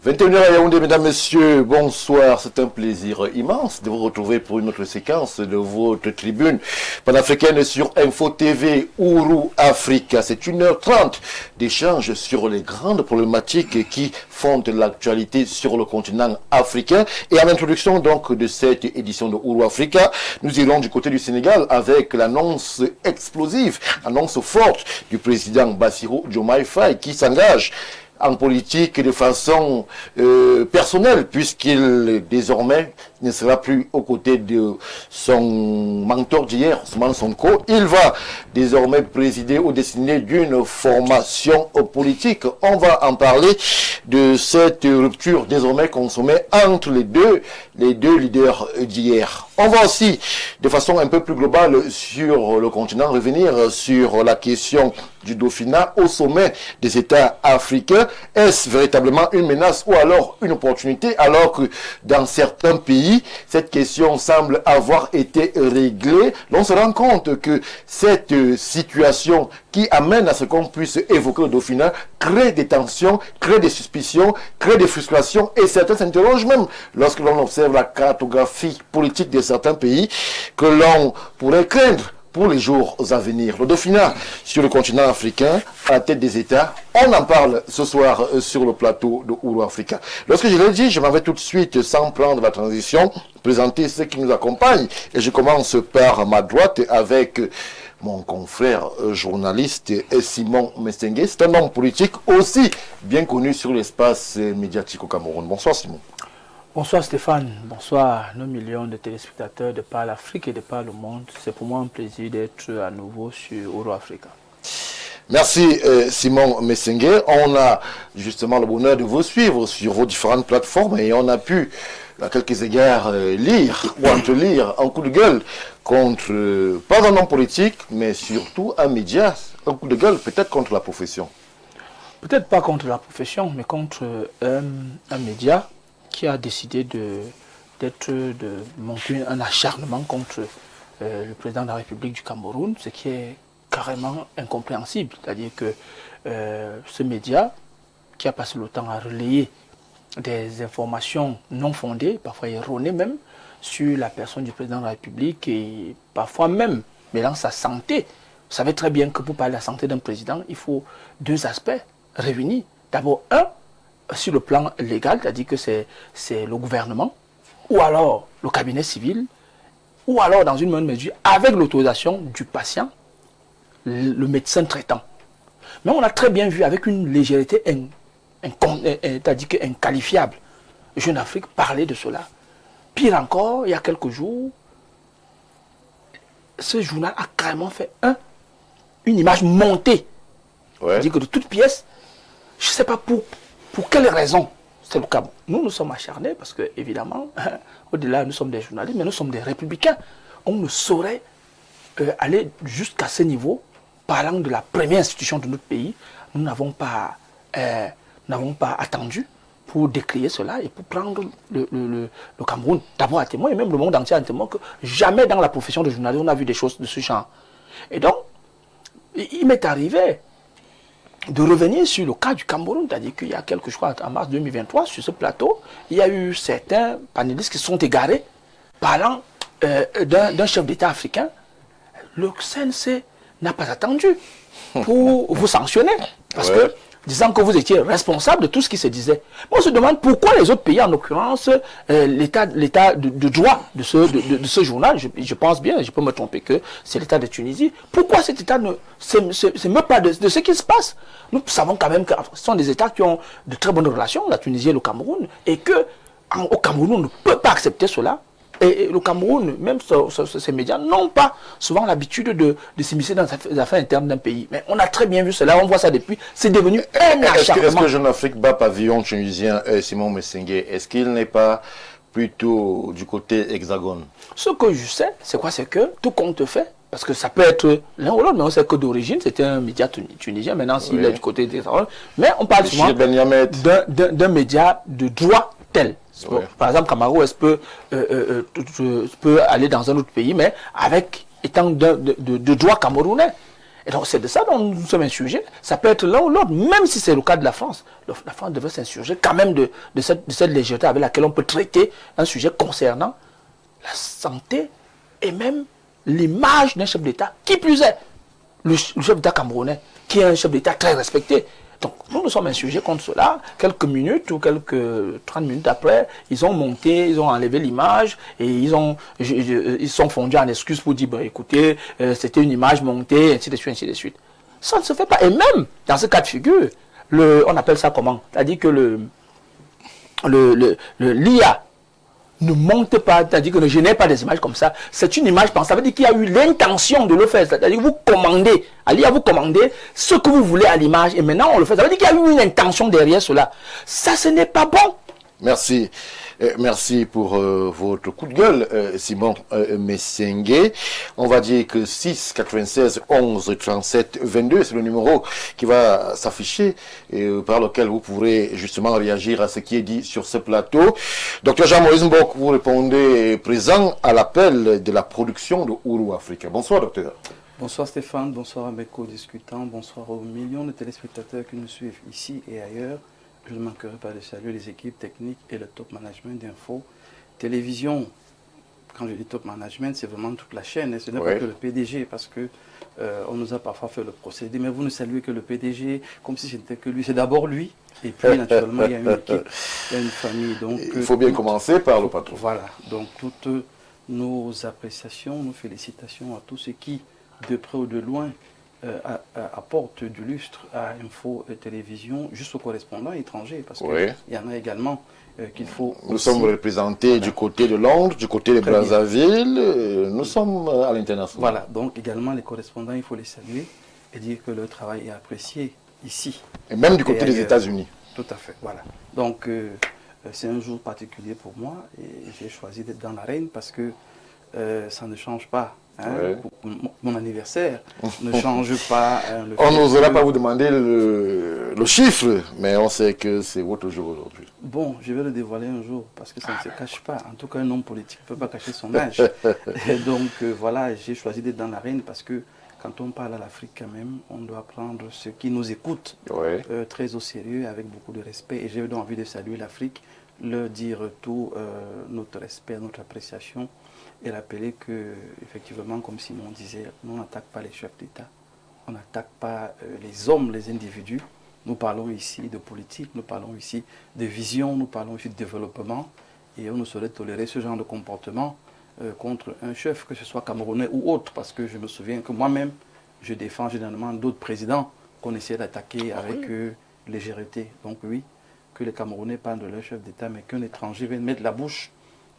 21h à Yaoundé, mesdames, messieurs, bonsoir. C'est un plaisir immense de vous retrouver pour une autre séquence de votre tribune panafricaine sur Info TV Ouro Africa. C'est 1h30 d'échange sur les grandes problématiques qui font l'actualité sur le continent africain. Et en introduction donc de cette édition de Ouro Africa, nous irons du côté du Sénégal avec l'annonce explosive, annonce forte du président Bassirou Diomaye Faye qui s'engage en politique de façon personnelle, puisqu'il désormais ne sera plus aux côtés de son mentor d'hier, Ousmane Sonko. Il va désormais présider ou dessiner d'une formation politique. On va en parler de cette rupture désormais consommée entre les deux leaders d'hier. On va aussi, de façon un peu plus globale sur le continent, revenir sur la question du Dauphinat au sommet des États africains. Est-ce véritablement une menace ou alors une opportunité, alors que dans certains pays, cette question semble avoir été réglée? On se rend compte que cette situation qui amène à ce qu'on puisse évoquer le Dauphinat crée des tensions, crée des suspicions, crée des frustrations, et certains s'interrogent même lorsque l'on observe la cartographie politique de certains pays que l'on pourrait craindre pour les jours à venir. Le Dauphinat sur le continent africain, à la tête des États, on en parle ce soir sur le plateau de Ouro Africa. Lorsque je l'ai dit, je m'en vais tout de suite, sans prendre la transition, présenter ceux qui nous accompagnent. Et je commence par ma droite avec mon confrère journaliste Simon Messengue. C'est un homme politique aussi bien connu sur l'espace médiatique au Cameroun. Bonsoir Simon. Bonsoir Stéphane, bonsoir nos millions de téléspectateurs de par l'Afrique et de par le monde. C'est pour moi un plaisir d'être à nouveau sur Ouro Africa. Merci Simon Messengue. On a justement le bonheur de vous suivre sur vos différentes plateformes et on a pu à quelques égards lire ou entrelire un coup de gueule contre, pas un homme politique, mais surtout un média, un coup de gueule peut-être contre la profession. Peut-être pas contre la profession, mais contre un média qui a décidé de monter un acharnement contre le président de la République du Cameroun, ce qui est carrément incompréhensible. C'est-à-dire que ce média, qui a passé le temps à relayer des informations non fondées, parfois erronées même, sur la personne du président de la République et parfois même mêlant sa santé. Vous savez très bien que pour parler de la santé d'un président, il faut deux aspects réunis. D'abord, un, sur le plan légal, c'est-à-dire que c'est le gouvernement, ou alors le cabinet civil, ou alors dans une moindre mesure, avec l'autorisation du patient, le médecin traitant. Mais on a très bien vu avec une légèreté c'est-à-dire inqualifiable, Jeune Afrique parler de cela. Pire encore, il y a quelques jours, ce journal a carrément fait une image montée. Ouais. C'est-à-dire que de toutes pièces, je ne sais pas pour quelle raison c'est le cas. Nous sommes acharnés parce que, évidemment, au-delà, nous sommes des journalistes, mais nous sommes des républicains. On ne saurait aller jusqu'à ce niveau, parlant de la première institution de notre pays. Nous n'avons pas attendu pour décrier cela et pour prendre le Cameroun d'abord à témoin, et même le monde entier à témoin, que jamais dans la profession de journaliste on a vu des choses de ce genre. Et donc, il m'est arrivé de revenir sur le cas du Cameroun, c'est-à-dire qu'il y a quelques jours, en mars 2023, sur ce plateau, il y a eu certains panélistes qui sont égarés parlant d'un chef d'État africain. Le CNC n'a pas attendu pour vous sanctionner, parce que disant que vous étiez responsable de tout ce qui se disait. Moi, on se demande pourquoi les autres pays, en l'occurrence, l'état de droit de ce journal, je pense bien, je peux me tromper que c'est l'état de Tunisie, pourquoi cet état ne s'émeut pas de ce qui se passe? Nous savons quand même que ce sont des états qui ont de très bonnes relations, la Tunisie et le Cameroun, et que au Cameroun, on ne peut pas accepter cela. Et le Cameroun, même ces médias, n'ont pas souvent l'habitude de s'immiscer dans les affaires internes d'un pays. Mais on a très bien vu cela, on voit ça depuis. C'est devenu un acharnement. Est-ce que Jeune Afrique bat pavillon tunisien Simon Messengue, est-ce qu'il n'est pas plutôt du côté hexagone? Ce que je sais, c'est quoi? C'est que tout compte fait, parce que ça peut être l'un ou l'autre, mais on sait que d'origine, c'était un média tunisien. Maintenant, s'il est du côté hexagone, mais on parle souvent d'un média de droit tel. Ouais. Par exemple, Camaro peut aller dans un autre pays, mais étant de droit camerounais. Et donc, c'est de ça dont nous sommes insurgés. Ça peut être l'un ou l'autre, même si c'est le cas de la France. La France devrait s'insurger quand même de cette légèreté avec laquelle on peut traiter un sujet concernant la santé et même l'image d'un chef d'État. Qui plus est, le chef d'État camerounais, qui est un chef d'État très respecté. Donc, nous sommes insurgés contre cela. Quelques minutes ou quelques 30 minutes après, ils ont monté, ils ont enlevé l'image et ils sont fondus en excuses pour dire, bah, écoutez, c'était une image montée, ainsi de suite, ainsi de suite. Ça ne se fait pas. Et même dans ce cas de figure, on appelle ça comment? C'est-à-dire que l'IA ne monte pas, c'est-à-dire que ne génère pas des images comme ça. C'est une image pensée. Ça veut dire qu'il y a eu l'intention de le faire. C'est-à-dire que vous commandez, à l'IA, vous commandez ce que vous voulez à l'image et maintenant on le fait. Ça veut dire qu'il y a eu une intention derrière cela. Ça, ce n'est pas bon. Merci. Merci pour votre coup de gueule, Simon Messengue. On va dire que 6 96 11 37 22, c'est le numéro qui va s'afficher et par lequel vous pourrez justement réagir à ce qui est dit sur ce plateau. Docteur Jean-Moïse Mbok, vous répondez présent à l'appel de la production de Ouro Africa. Bonsoir, docteur. Bonsoir Stéphane, bonsoir à mes co-discutants, bonsoir aux millions de téléspectateurs qui nous suivent ici et ailleurs. Je ne manquerai pas de saluer les équipes techniques et le top management d'Info Télévision. Quand je dis top management, c'est vraiment toute la chaîne. Et ce n'est pas que le PDG, parce que on nous a parfois fait le procédé. Mais vous ne saluez que le PDG, comme si c'était que lui. C'est d'abord lui. Et puis, naturellement, il y a une équipe, il y a une famille. Donc, il faut bien commencer par le patron. Voilà. Donc, toutes nos appréciations, nos félicitations à tous ceux qui, de près ou de loin, apporte du lustre à Info Télévision, juste aux correspondants étrangers, parce qu'il y en a également qu'il faut... Nous sommes représentés du côté de Londres, du côté de Brazzaville, nous sommes à l'international. Voilà, donc également les correspondants, il faut les saluer et dire que leur travail est apprécié ici. Et même du côté des États-Unis. Tout à fait, voilà. Donc c'est un jour particulier pour moi et j'ai choisi d'être dans l'arène parce que ça ne change pas. Mon anniversaire ne change pas. On n'osera pas vous demander le chiffre, mais on sait que c'est votre jour aujourd'hui. Bon, je vais le dévoiler un jour parce que ça ne se cache pas. En tout cas, un homme politique ne peut pas cacher son âge. Et donc voilà, j'ai choisi d'être dans l'arène parce que quand on parle à l'Afrique quand même, on doit prendre ceux qui nous écoutent très au sérieux, avec beaucoup de respect. Et j'ai donc envie de saluer l'Afrique, leur dire tout notre respect, notre appréciation. Et rappeler que, effectivement, comme Simon disait, nous n'attaquons pas les chefs d'État, on n'attaque pas les hommes, les individus. Nous parlons ici de politique, nous parlons ici de vision, nous parlons ici de développement. Et on ne saurait tolérer ce genre de comportement contre un chef, que ce soit camerounais ou autre. Parce que je me souviens que moi-même, je défends généralement d'autres présidents qu'on essayait d'attaquer avec légèreté. Donc oui, que les Camerounais parlent de leur chef d'État, mais qu'un étranger vienne mettre la bouche,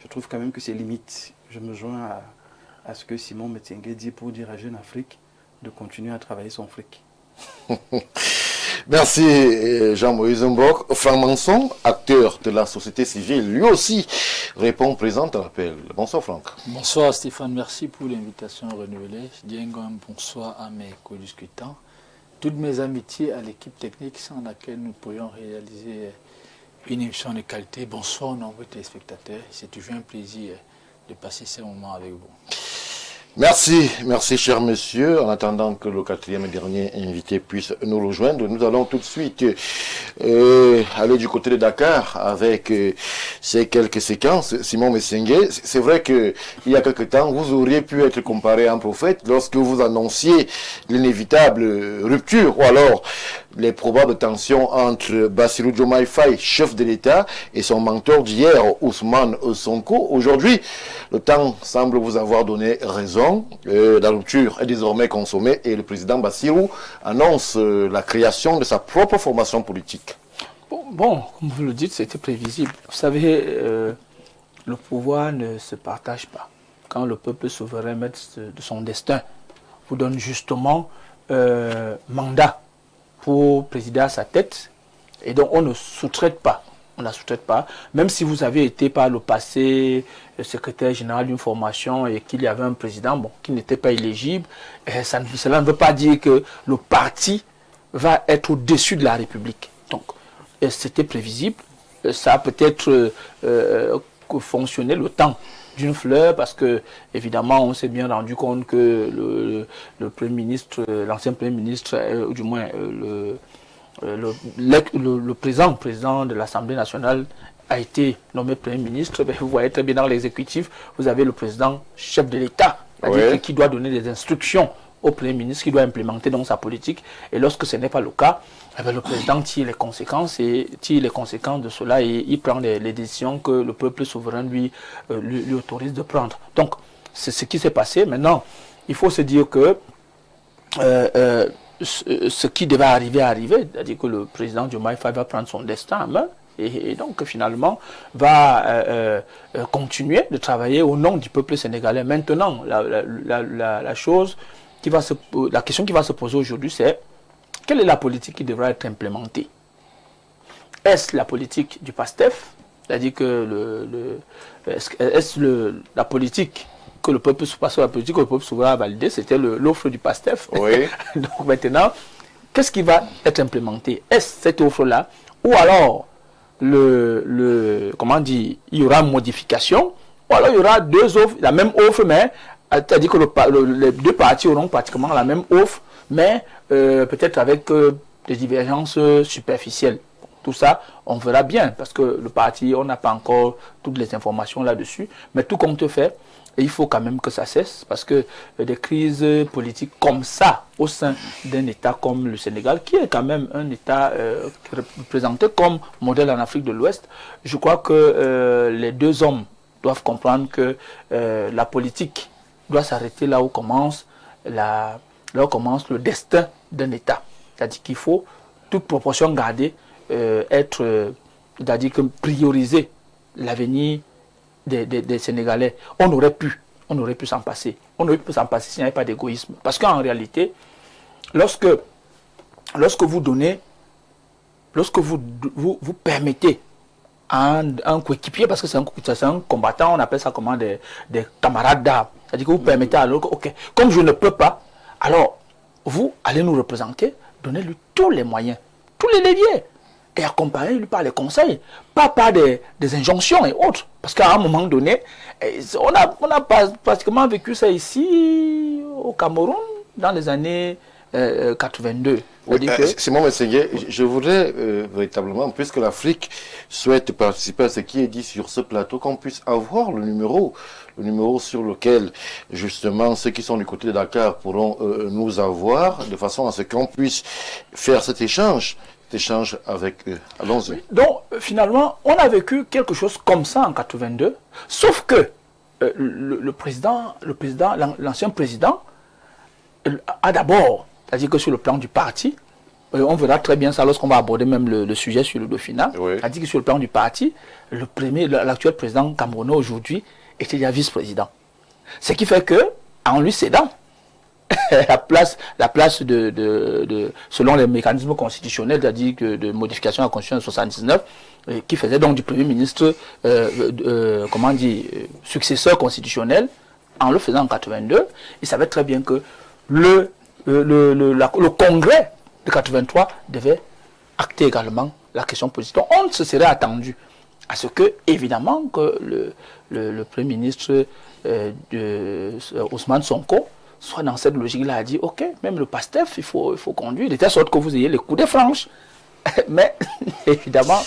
je trouve quand même que c'est limite. Je me joins à ce que Simon Messengue dit pour dire à Jeune Afrique de continuer à travailler son fric. Merci Jean-Moïse Mbok. Franck Manson, acteur de la société civile, lui aussi répond présent à l'appel. Bonsoir Franck. Bonsoir Stéphane, merci pour l'invitation renouvelée. Je dis un bonsoir à mes co-discutants. Toutes mes amitiés à l'équipe technique sans laquelle nous pourrions réaliser une émission de qualité. Bonsoir aux nombreux téléspectateurs. C'est toujours un plaisir de passer ces moments avec vous. Merci, merci cher monsieur. En attendant que le quatrième et dernier invité puisse nous rejoindre, nous allons tout de suite aller du côté de Dakar avec ces quelques séquences. Simon Messengue, c'est vrai que il y a quelque temps, vous auriez pu être comparé à un prophète lorsque vous annonciez l'inévitable rupture, ou alors les probables tensions entre Bassirou Diomaye Faye, chef de l'État, et son mentor d'hier, Ousmane Sonko. Aujourd'hui, le temps semble vous avoir donné raison. La rupture est désormais consommée et le président Bassirou annonce la création de sa propre formation politique. Bon, comme vous le dites, c'était prévisible. Vous savez, le pouvoir ne se partage pas. Quand le peuple souverain maître de son destin vous donne justement mandat pour présider à sa tête, et donc on ne sous-traite pas. On ne la sous-traite pas. Même si vous avez été par le passé secrétaire général d'une formation et qu'il y avait un président qui n'était pas éligible, cela ne veut pas dire que le parti va être au-dessus de la République. Donc, c'était prévisible. Ça a peut-être fonctionné le temps d'une fleur, parce que évidemment on s'est bien rendu compte que le Premier ministre, l'ancien Premier ministre, du moins le président de l'Assemblée nationale a été nommé Premier ministre. Vous voyez très bien dans l'exécutif, vous avez le président chef de l'État, c'est-à-dire qui doit donner des instructions au Premier ministre, qui doit implémenter donc sa politique. Et lorsque ce n'est pas le cas, le président tire les conséquences de cela et il prend les décisions que le peuple souverain lui autorise de prendre. Donc, c'est ce qui s'est passé. Maintenant, il faut se dire que ce qui devait arriver, c'est-à-dire que le président Diomaye Faye va prendre son destin en main et donc finalement va continuer de travailler au nom du peuple sénégalais. Maintenant, la question qui va se poser aujourd'hui, c'est quelle est la politique qui devra être implémentée? Est-ce la politique du PASTEF? C'est-à-dire que la politique que le peuple souverain a validée, c'était l'offre du PASTEF. Oui. Donc maintenant, qu'est-ce qui va être implémenté? Est-ce cette offre-là? Ou alors, comment dire, il y aura une modification? Ou alors il y aura deux offres, la même offre, mais c'est-à-dire que les deux partis auront pratiquement la même offre, mais peut-être avec des divergences superficielles. Tout ça, on verra bien, parce que le parti, on n'a pas encore toutes les informations là-dessus, mais tout compte fait, il faut quand même que ça cesse, parce que des crises politiques comme ça, au sein d'un État comme le Sénégal, qui est quand même un État présenté comme modèle en Afrique de l'Ouest, je crois que les deux hommes doivent comprendre que la politique doit s'arrêter là où commence le destin d'un État. C'est-à-dire qu'il faut, toute proportion gardée, c'est-à-dire que prioriser l'avenir des Sénégalais. On aurait pu s'en passer. On aurait pu s'en passer s'il n'y avait pas d'égoïsme. Parce qu'en réalité, lorsque vous donnez, lorsque vous permettez à un coéquipier, parce que c'est un combattant, on appelle ça comment des camarades d'armes. C'est-à-dire que vous permettez à l'autre, ok, comme je ne peux pas, alors vous allez nous représenter, donnez-lui tous les moyens, tous les leviers, et accompagnez-lui par les conseils, pas par des injonctions et autres. Parce qu'à un moment donné, on a pratiquement vécu ça ici au Cameroun dans les années 82. Simon Messengue, je voudrais véritablement, puisque l'Afrique souhaite participer à ce qui est dit sur ce plateau, qu'on puisse avoir le numéro sur lequel justement ceux qui sont du côté de Dakar pourront nous avoir, de façon à ce qu'on puisse faire cet échange avec eux. Allons-y. Donc finalement, on a vécu quelque chose comme ça en 82, sauf que l'ancien président a d'abord, c'est-à-dire que sur le plan du parti, on verra très bien ça lorsqu'on va aborder même le sujet sur le Dauphinat, oui. c'est-à-dire que sur le plan du parti, l'actuel président camerounais aujourd'hui était déjà vice-président. Ce qui fait que, en lui cédant la place selon les mécanismes constitutionnels, c'est-à-dire de modification de la Constitution de 79, qui faisait donc du Premier ministre, successeur constitutionnel, en le faisant en 82, il savait très bien que le Congrès de 83 devait acter également la question politique. Donc, on se serait attendu à ce que, évidemment, que le Premier ministre Ousmane Sonko soit dans cette logique-là, a dit, ok, même le PASTEF, il faut conduire, de telle sorte que vous ayez les coups de franche. Mais, évidemment,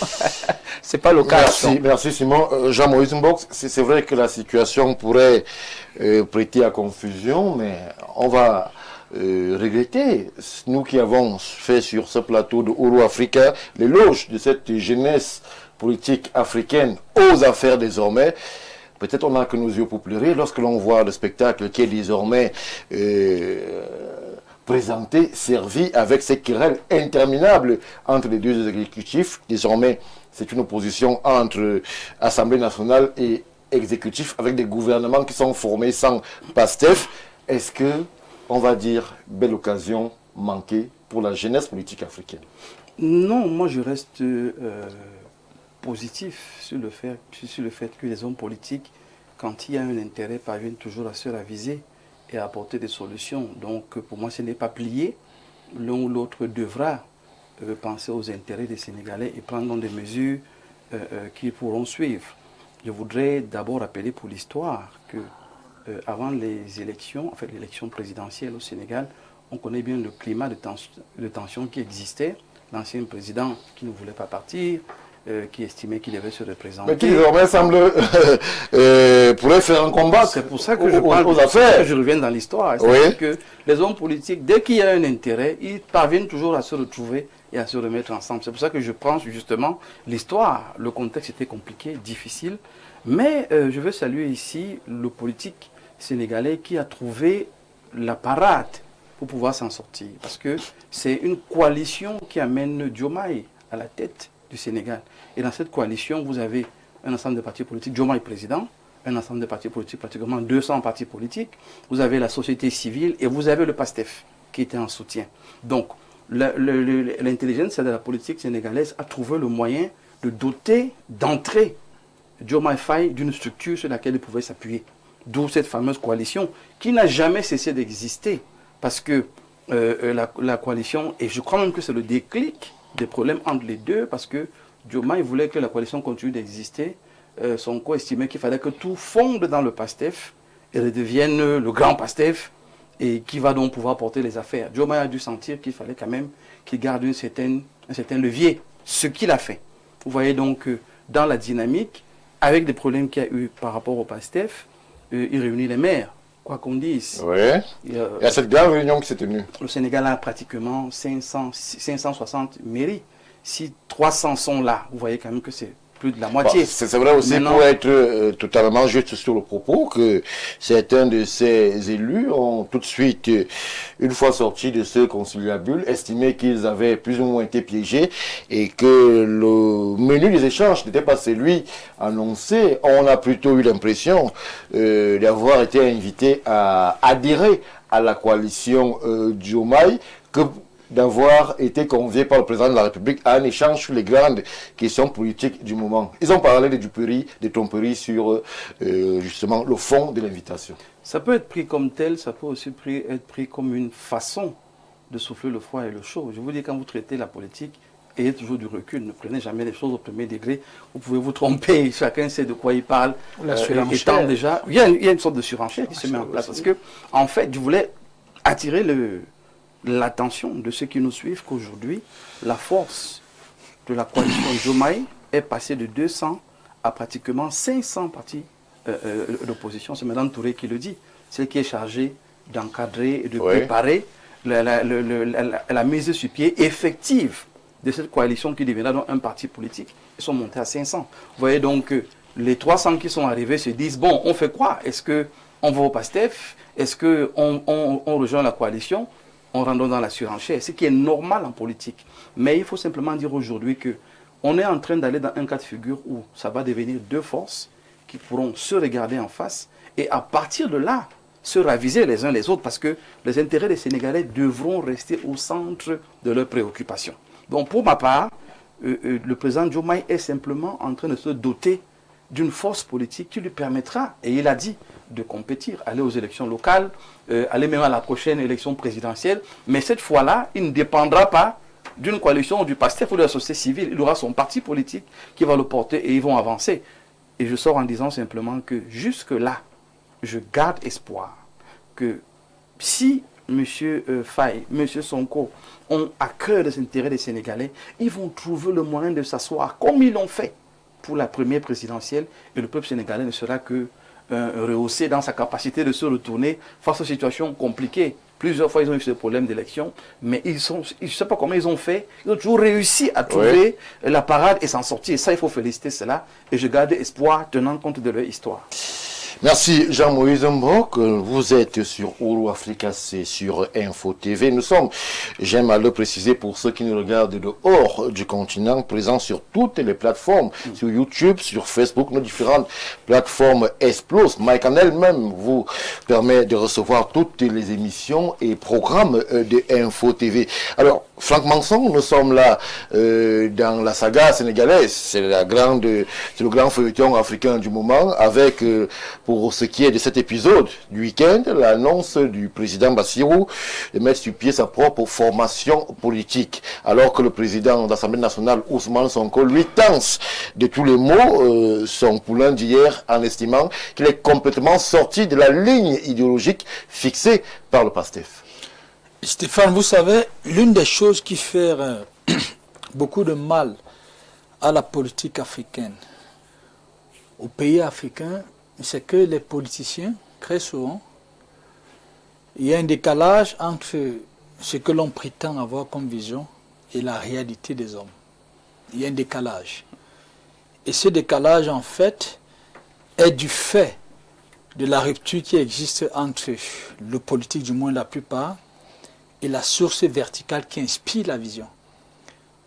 ce n'est pas le cas. Merci Simon. Jean-Moïse Mbox, c'est vrai que la situation pourrait prêter à confusion, mais on va regretter, nous qui avons fait sur ce plateau de Ouro Africa l'éloge de cette jeunesse politique africaine aux affaires désormais. Peut-être on n'a que nos yeux pour pleurer lorsque l'on voit le spectacle qui est désormais présenté, servi avec ces querelles interminables entre les deux exécutifs. Désormais, c'est une opposition entre Assemblée nationale et exécutif avec des gouvernements qui sont formés sans PASTEF. Est-ce que, on va dire, belle occasion manquée pour la jeunesse politique africaine? Non, moi je reste positif sur le fait que les hommes politiques, quand il y a un intérêt, parviennent toujours à se raviser et à apporter des solutions. Donc pour moi, ce n'est pas plié. L'un ou l'autre devra penser aux intérêts des Sénégalais et prendre des mesures qui pourront suivre. Je voudrais d'abord rappeler pour l'histoire que avant les élections, en fait l'élection présidentielle au Sénégal, on connaît bien le climat de tension qui existait. L'ancien président qui ne voulait pas partir, qui estimait qu'il devait se représenter. Mais qui désormais semble pourrait faire un combat. C'est pour ça que je parle aux affaires. je reviens dans l'histoire. Oui. C'est-à-dire que les hommes politiques, dès qu'il y a un intérêt, ils parviennent toujours à se retrouver et à se remettre ensemble. C'est pour ça que je prends justement l'histoire. Le contexte était compliqué, difficile. Mais je veux saluer ici le politique sénégalais qui a trouvé la parade pour pouvoir s'en sortir. Parce que c'est une coalition qui amène Diomaye à la tête du Sénégal. Et dans cette coalition, vous avez un ensemble de partis politiques. Diomaye président, un ensemble de partis politiques, pratiquement 200 partis politiques. Vous avez la société civile et vous avez le PASTEF qui était en soutien. Donc, l'intelligence de la politique sénégalaise a trouvé le moyen de doter, d'entrer Diomaye Faye d'une structure sur laquelle il pouvait s'appuyer. D'où cette fameuse coalition qui n'a jamais cessé d'exister. Parce que la coalition, et je crois même que c'est le déclic des problèmes entre les deux, parce que Diomaye voulait que la coalition continue d'exister. Sonko estimait qu'il fallait que tout fonde dans le PASTEF et redevienne le grand PASTEF, et qui va donc pouvoir porter les affaires. Diomaye a dû sentir qu'il fallait quand même qu'il garde un certain levier, ce qu'il a fait. Vous voyez donc dans la dynamique, avec des problèmes qu'il y a eu par rapport au PASTEF, il réunit les maires, quoi qu'on dise. Oui. Il y a cette grande réunion qui s'est tenue. Le Sénégal a pratiquement 560 mairies. Si 300 sont là, vous voyez quand même que c'est plus de la moitié. C'est vrai aussi. Maintenant, pour être totalement juste sur le propos, que certains de ces élus ont tout de suite, une fois sortis de ce conciliabule, estimé qu'ils avaient plus ou moins été piégés et que le menu des échanges n'était pas celui annoncé. On a plutôt eu l'impression d'avoir été invité à adhérer à la coalition Diomaye, que d'avoir été conviés par le président de la République à un échange sur les grandes questions politiques du moment. Ils ont parlé des duperies, des tromperies sur justement le fond de l'invitation. Ça peut être pris comme tel, ça peut aussi être pris comme une façon de souffler le froid et le chaud. Je vous dis, quand vous traitez la politique, ayez toujours du recul, ne prenez jamais les choses au premier degré. Vous pouvez vous tromper, chacun sait de quoi il parle. Étant déjà, il y a une sorte de surenchère qui se met en place. Parce que, en fait, je voulais attirer l'attention de ceux qui nous suivent qu'aujourd'hui, la force de la coalition Diomaye est passée de 200 à pratiquement 500 partis d'opposition. C'est Mme Touré qui le dit, celle qui est chargée d'encadrer et de préparer la mise sur pied effective de cette coalition qui deviendra donc un parti politique. Ils sont montés à 500. Vous voyez donc que les 300 qui sont arrivés se disent, bon, on fait quoi? Est-ce qu'on va au PASTEF? Est-ce qu'on rejoint la coalition? On rentre dans la surenchère, ce qui est normal en politique. Mais il faut simplement dire aujourd'hui qu'on est en train d'aller dans un cas de figure où ça va devenir deux forces qui pourront se regarder en face et à partir de là, se raviser les uns les autres parce que les intérêts des Sénégalais devront rester au centre de leurs préoccupations. Donc pour ma part, le président Diomaye est simplement en train de se doter d'une force politique qui lui permettra, et il a dit, de compétir, aller aux élections locales, aller même à la prochaine élection présidentielle. Mais cette fois-là, il ne dépendra pas d'une coalition ou du PASTEF ou de la société civile. Il aura son parti politique qui va le porter et ils vont avancer. Et je sors en disant simplement que jusque-là, je garde espoir que si M. Faye, M. Sonko ont à cœur les intérêts des Sénégalais, ils vont trouver le moyen de s'asseoir comme ils l'ont fait pour la première présidentielle et le peuple sénégalais ne sera que rehaussé dans sa capacité de se retourner face aux situations compliquées Plusieurs fois, ils ont eu ce problème d'élection, mais je ne sais pas comment ils ont fait. Ils ont toujours réussi à trouver la parade et s'en sortir. Et ça, il faut féliciter cela. Et je garde espoir tenant compte de leur histoire. Merci Jean-Moïse Mbok. Vous êtes sur Ouro Africa, c'est sur Info TV. Nous sommes, j'aime à le préciser pour ceux qui nous regardent de hors du continent, présents sur toutes les plateformes, sur YouTube, sur Facebook, nos différentes plateformes explosent. Mike en elle-même vous permet de recevoir toutes les émissions et programmes de Info TV. Alors, Franck Manson, nous sommes là dans la saga sénégalaise. C'est le grand feuilleton africain du moment avec pour ce qui est de cet épisode du week-end, l'annonce du président Bassirou de mettre sur pied sa propre formation politique. Alors que le président de l'Assemblée nationale, Ousmane Sonko, lui tense de tous les mots son poulain d'hier en estimant qu'il est complètement sorti de la ligne idéologique fixée par le PASTEF. Stéphane, vous savez, l'une des choses qui fait beaucoup de mal à la politique africaine, aux pays africains, c'est que les politiciens, très souvent, il y a un décalage entre ce que l'on prétend avoir comme vision et la réalité des hommes. Il y a un décalage. Et ce décalage, en fait, est du fait de la rupture qui existe entre le politique, du moins la plupart, et la source verticale qui inspire la vision.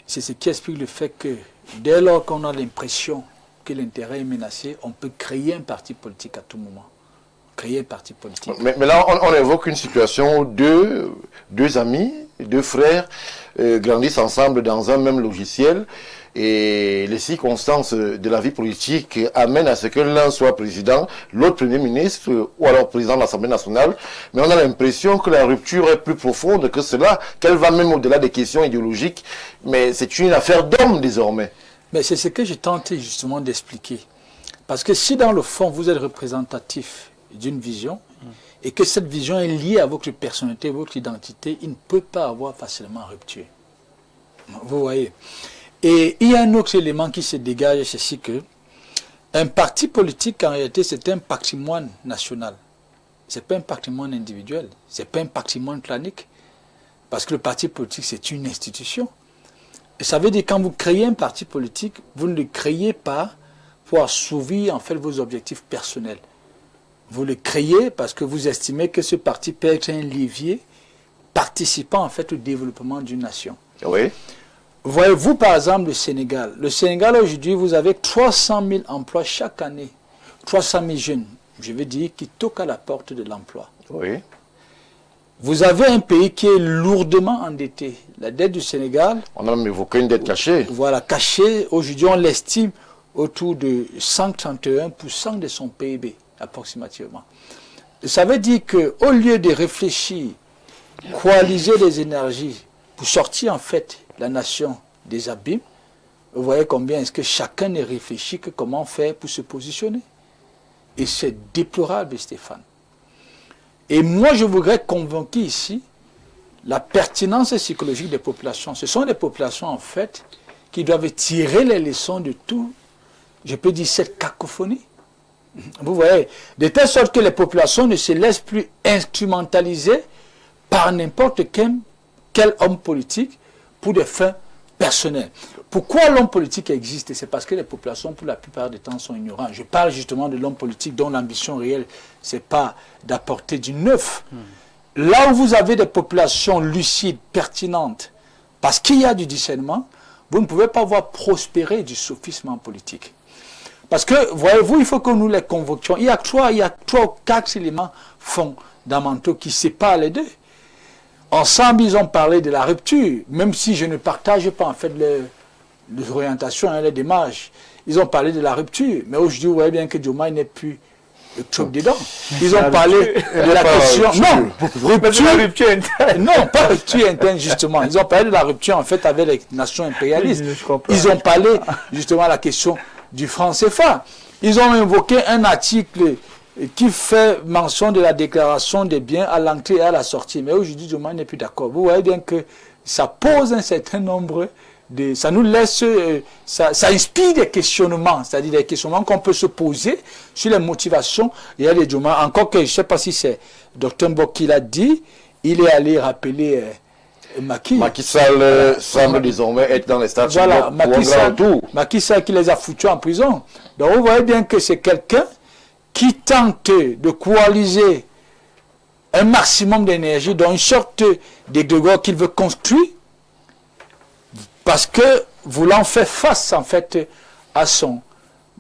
C'est ce qui explique le fait que dès lors qu'on a l'impression que l'intérêt est menacé, on peut créer un parti politique à tout moment. Créer un parti politique. Mais là, on évoque une situation où deux amis, deux frères grandissent ensemble dans un même logiciel et les circonstances de la vie politique amènent à ce que l'un soit président, l'autre premier ministre ou alors président de l'Assemblée nationale. Mais on a l'impression que la rupture est plus profonde que cela, qu'elle va même au-delà des questions idéologiques. Mais c'est une affaire d'hommes désormais. Mais c'est ce que j'ai tenté justement d'expliquer. Parce que si dans le fond vous êtes représentatif d'une vision et que cette vision est liée à votre personnalité, votre identité, il ne peut pas avoir facilement rupture. Vous voyez. Et il y a un autre élément qui se dégage, c'est que un parti politique en réalité c'est un patrimoine national. Ce n'est pas un patrimoine individuel, ce n'est pas un patrimoine clanique. Parce que le parti politique c'est une institution. Et ça veut dire que quand vous créez un parti politique, vous ne le créez pas pour assouvir en fait vos objectifs personnels. Vous le créez parce que vous estimez que ce parti peut être un levier participant en fait au développement d'une nation. Oui. Voyez-vous par exemple le Sénégal. Le Sénégal aujourd'hui, vous avez 300 000 emplois chaque année. 300 000 jeunes, je veux dire, qui toquent à la porte de l'emploi. Oui. Vous avez un pays qui est lourdement endetté. La dette du Sénégal... On a même évoqué une dette cachée. Voilà, cachée. Aujourd'hui, on l'estime autour de 131% de son PIB, approximativement. Ça veut dire qu'au lieu de réfléchir, coaliser les énergies pour sortir en fait la nation des abîmes, vous voyez combien est-ce que chacun ne réfléchit que comment faire pour se positionner. Et c'est déplorable, Stéphane. Et moi, je voudrais convaincre ici la pertinence psychologique des populations. Ce sont des populations, en fait, qui doivent tirer les leçons de tout, je peux dire, cette cacophonie. Vous voyez, de telle sorte que les populations ne se laissent plus instrumentaliser par n'importe quel homme politique pour des fins personnelles. Pourquoi l'homme politique existe? C'est parce que les populations, pour la plupart du temps, sont ignorantes. Je parle justement de l'homme politique dont l'ambition réelle, ce n'est pas d'apporter du neuf. Là où vous avez des populations lucides, pertinentes, parce qu'il y a du discernement, vous ne pouvez pas voir prospérer du sophisme en politique. Parce que, voyez-vous, il faut que nous les convoquions. Il y a trois ou quatre éléments fondamentaux qui séparent les deux. Ensemble, ils ont parlé de la rupture, même si je ne partage pas en fait les orientations et les démarches. Ils ont parlé de la rupture, mais aujourd'hui, vous voyez bien que Diomaye n'est plus trop dedans. Ils ont parlé de la question... Non, pas rupture interne, justement. Ils ont parlé de la rupture, en fait, avec les nations impérialistes. Ils ont parlé, justement, de la question du franc CFA. Ils ont invoqué un article qui fait mention de la déclaration des biens à l'entrée et à la sortie. Mais aujourd'hui, Diomaye n'est plus d'accord. Vous voyez bien que ça pose un certain nombre de... Ça nous laisse... Ça inspire des questionnements, c'est-à-dire des questionnements qu'on peut se poser sur les motivations. Il y a les Diomaye, encore que je ne sais pas si c'est Dr Mbok qui l'a dit, il est allé rappeler Macky. Macky Sall semble désormais être dans les stades. Voilà, Macky Sall qui les a foutus en prison. Donc vous voyez bien que c'est quelqu'un qui tente de coaliser un maximum d'énergie dans une sorte d'égrégore qu'il veut construire parce que voulant faire face en fait à son,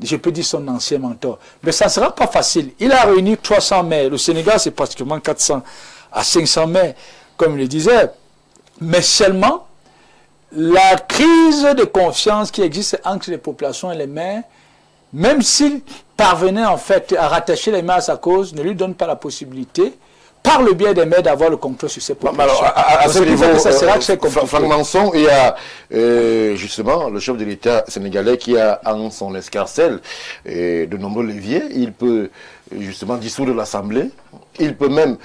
je peux dire son ancien mentor. Mais ça ne sera pas facile. Il a réuni 300 maires. Le Sénégal, c'est pratiquement 400 à 500 maires, comme je le disais. Mais seulement, la crise de confiance qui existe entre les populations et les maires, même s'il parvenait en fait à rattacher les maires à sa cause, ne lui donne pas la possibilité, par le biais des maires, d'avoir le contrôle sur ces populations. Alors, à ce niveau, ça sera très compliqué. Franck Manson, il y a justement le chef de l'État sénégalais qui a en son escarcelle de nombreux leviers. Il peut justement dissoudre l'Assemblée. Il peut même,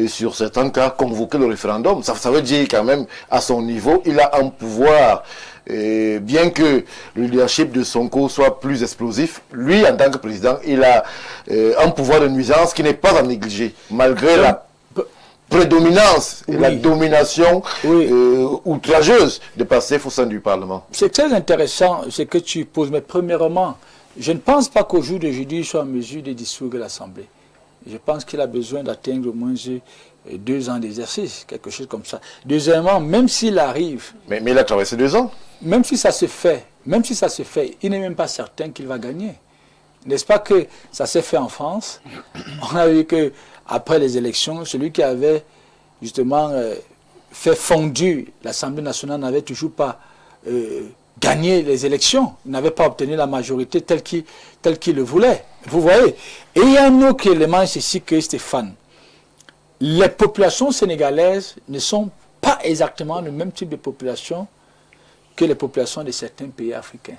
sur certains cas, convoquer le référendum. Ça veut dire quand même, à son niveau, il a un pouvoir. Bien que le leadership de Sonko soit plus explosif, lui, en tant que président, il a un pouvoir de nuisance qui n'est pas à négliger, malgré la prédominance et la domination outrageuse de Pastef au sein du Parlement. C'est très intéressant ce que tu poses, mais premièrement, je ne pense pas qu'au jour d'aujourd'hui, il soit en mesure de dissoudre l'Assemblée. Je pense qu'il a besoin d'atteindre au moins 2 ans d'exercice, quelque chose comme ça. Deuxièmement, même s'il arrive... Mais il a traversé 2 ans. Même si ça se fait, il n'est même pas certain qu'il va gagner. N'est-ce pas que ça s'est fait en France? On a vu que après les élections, celui qui avait justement fait fondu l'Assemblée nationale n'avait toujours pas gagné les élections. Il n'avait pas obtenu la majorité telle qu'il le voulait. Vous voyez? Et il y a un autre élément, c'est ici que Stéphane. Les populations sénégalaises ne sont pas exactement le même type de population que les populations de certains pays africains.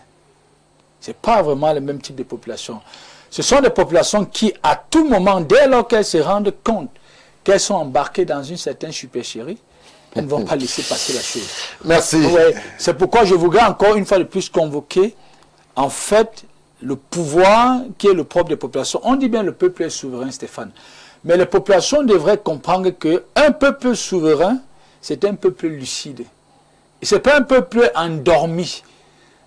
Ce n'est pas vraiment le même type de population. Ce sont des populations qui, à tout moment, dès lors qu'elles se rendent compte qu'elles sont embarquées dans une certaine supercherie, elles ne vont pas laisser passer la chose. Merci. Ouais, c'est pourquoi je voudrais encore une fois de plus convoquer, en fait, le pouvoir qui est le propre des populations. On dit bien le peuple est souverain, Stéphane. Mais les populations devraient comprendre qu'un peuple souverain, c'est un peuple lucide. Ce n'est pas un peuple endormi.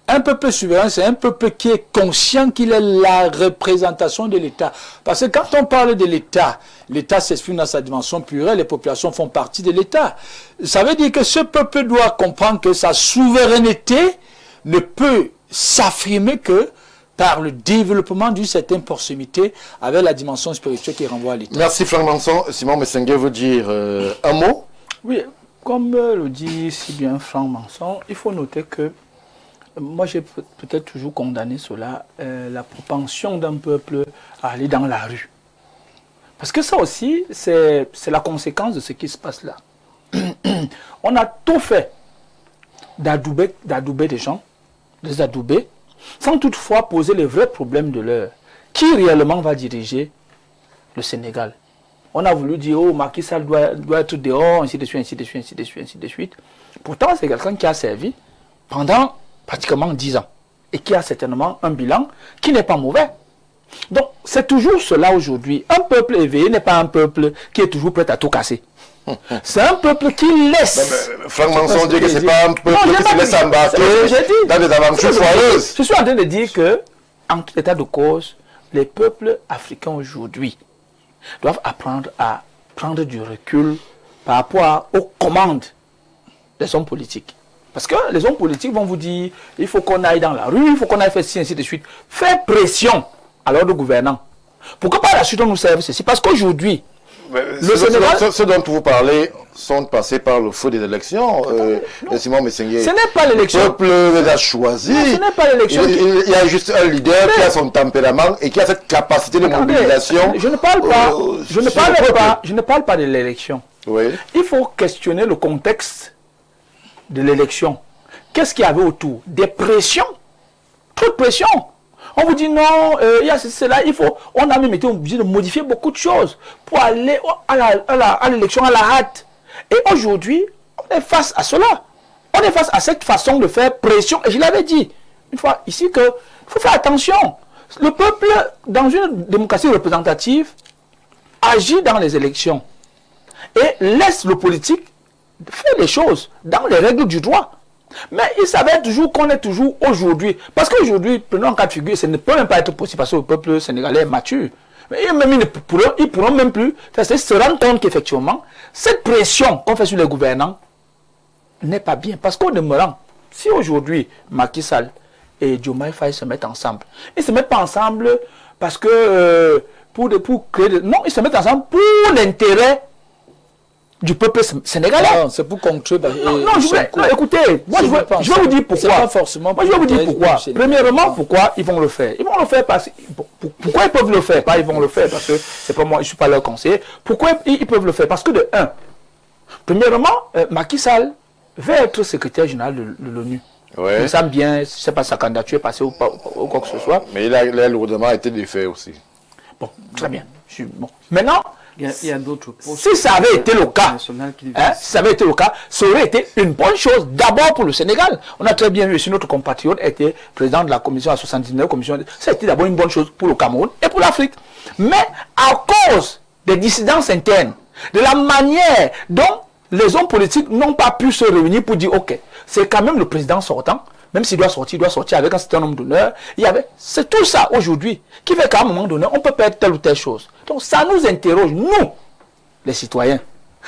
Un peuple souverain, c'est un peuple qui est conscient qu'il est la représentation de l'État. Parce que quand on parle de l'État, l'État s'exprime dans sa dimension plurielle, les populations font partie de l'État. Ça veut dire que ce peuple doit comprendre que sa souveraineté ne peut s'affirmer que par le développement d'une certaine proximité avec la dimension spirituelle qui renvoie à l'État. Merci Franck Manson. Simon Messengue veut dire un mot? Oui, comme le dit si bien Franck Manson, il faut noter que moi j'ai peut-être toujours condamné cela, la propension d'un peuple à aller dans la rue. Parce que ça aussi, c'est la conséquence de ce qui se passe là. On a tout fait d'adouber des gens, de les adouber, sans toutefois poser les vrais problèmes de l'heure. Qui réellement va diriger le Sénégal? On a voulu dire, oh, Macky Sall doit être dehors, ainsi de suite, ainsi de suite, ainsi de suite, ainsi de suite. Pourtant, c'est quelqu'un qui a servi pendant pratiquement 10 ans et qui a certainement un bilan qui n'est pas mauvais. Donc, c'est toujours cela aujourd'hui. Un peuple éveillé n'est pas un peuple qui est toujours prêt à tout casser. C'est un peuple qui laisse. Franck Manson dit que ce n'est pas un peuple qui se laisse embarquer dans des aventures foireuses. Je suis en train de dire que, en tout état de cause, les peuples africains aujourd'hui doivent apprendre à prendre du recul par rapport aux commandes des hommes politiques. Parce que les hommes politiques vont vous dire, il faut qu'on aille dans la rue, il faut qu'on aille faire ci, ainsi de suite. Faire pression à l'ordre gouvernant. Pourquoi pas la suite on nous serve ceci? Parce qu'aujourd'hui, ceux dont vous parlez sont passés par le feu des élections. Simon Messengue. Ce n'est pas l'élection. Le peuple les a choisis. Ce n'est pas l'élection. Il y a juste un leader qui a son tempérament et qui a cette capacité de mobilisation. Je ne parle pas. Je ne parle pas de l'élection. Oui. Il faut questionner le contexte de l'élection. Qu'est-ce qu'il y avait autour? Des pressions. Trop de pression. On vous dit non, il y a cela, on a même été obligé de modifier beaucoup de choses pour aller à l'élection à la hâte. Et aujourd'hui, on est face à cela. On est face à cette façon de faire pression. Et je l'avais dit une fois ici qu'il faut faire attention. Le peuple, dans une démocratie représentative, agit dans les élections. et laisse le politique faire les choses dans les règles du droit. Mais il savait toujours qu'on est toujours aujourd'hui. Parce qu'aujourd'hui, prenons un cas de figure, ça ne peut même pas être possible parce que le peuple sénégalais est mature. Mais même ils pourront même plus se rendre compte qu'effectivement, cette pression qu'on fait sur les gouvernants n'est pas bien. Parce qu'au demeurant, si aujourd'hui, Macky Sall et Diomaye Faye se mettent ensemble, ils ne se mettent pas ensemble parce que pour créer... Non, ils se mettent ensemble pour l'intérêt du peuple sénégalais. Non, c'est pour contrer. Écoutez, moi je vais vous dire pourquoi. Pas forcément. Moi je vais vous dire pourquoi. Premièrement, pourquoi ils vont le faire. Ils vont le faire parce pourquoi ils peuvent le faire. Pas ils vont le faire parce que c'est pas moi, je suis pas leur conseiller. Pourquoi ils peuvent le faire? Parce que de un, premièrement, Macky Sall veut être secrétaire général de l'ONU. Ouais. Il me semble bien, je ne sais pas si sa candidature est passée ou quoi que ce soit. Mais il a lourdement été défait aussi. Bon, très bien. Bon. Maintenant, il y a d'autres postes. Si ça avait été le cas, si ça avait été le cas, ça aurait été une bonne chose d'abord pour le Sénégal. On a très bien vu si notre compatriote était président de la commission à 79 commission. Ça a été d'abord une bonne chose pour le Cameroun et pour l'Afrique. Mais à cause des dissidences internes, de la manière dont les hommes politiques n'ont pas pu se réunir pour dire ok, c'est quand même le président sortant. Même s'il doit sortir avec un certain nombre d'honneurs. C'est tout ça aujourd'hui qui fait qu'à un moment donné, on peut perdre telle ou telle chose. Donc ça nous interroge, nous, les citoyens,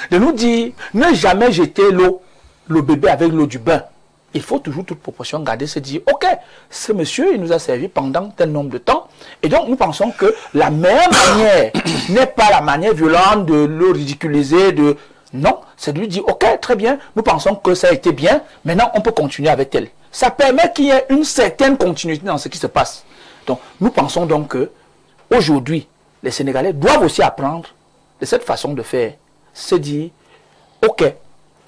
de nous dire, ne jamais jeter le bébé avec l'eau du bain. Il faut toujours toute proportion garder, se dire, ok, ce monsieur, il nous a servi pendant tel nombre de temps. Et donc, nous pensons que la meilleure manière n'est pas la manière violente de le ridiculiser, non, c'est de lui dire, ok, très bien, nous pensons que ça a été bien, maintenant on peut continuer avec elle. Ça permet qu'il y ait une certaine continuité dans ce qui se passe. Donc, nous pensons donc que aujourd'hui, les Sénégalais doivent aussi apprendre de cette façon de faire. Se dire, ok,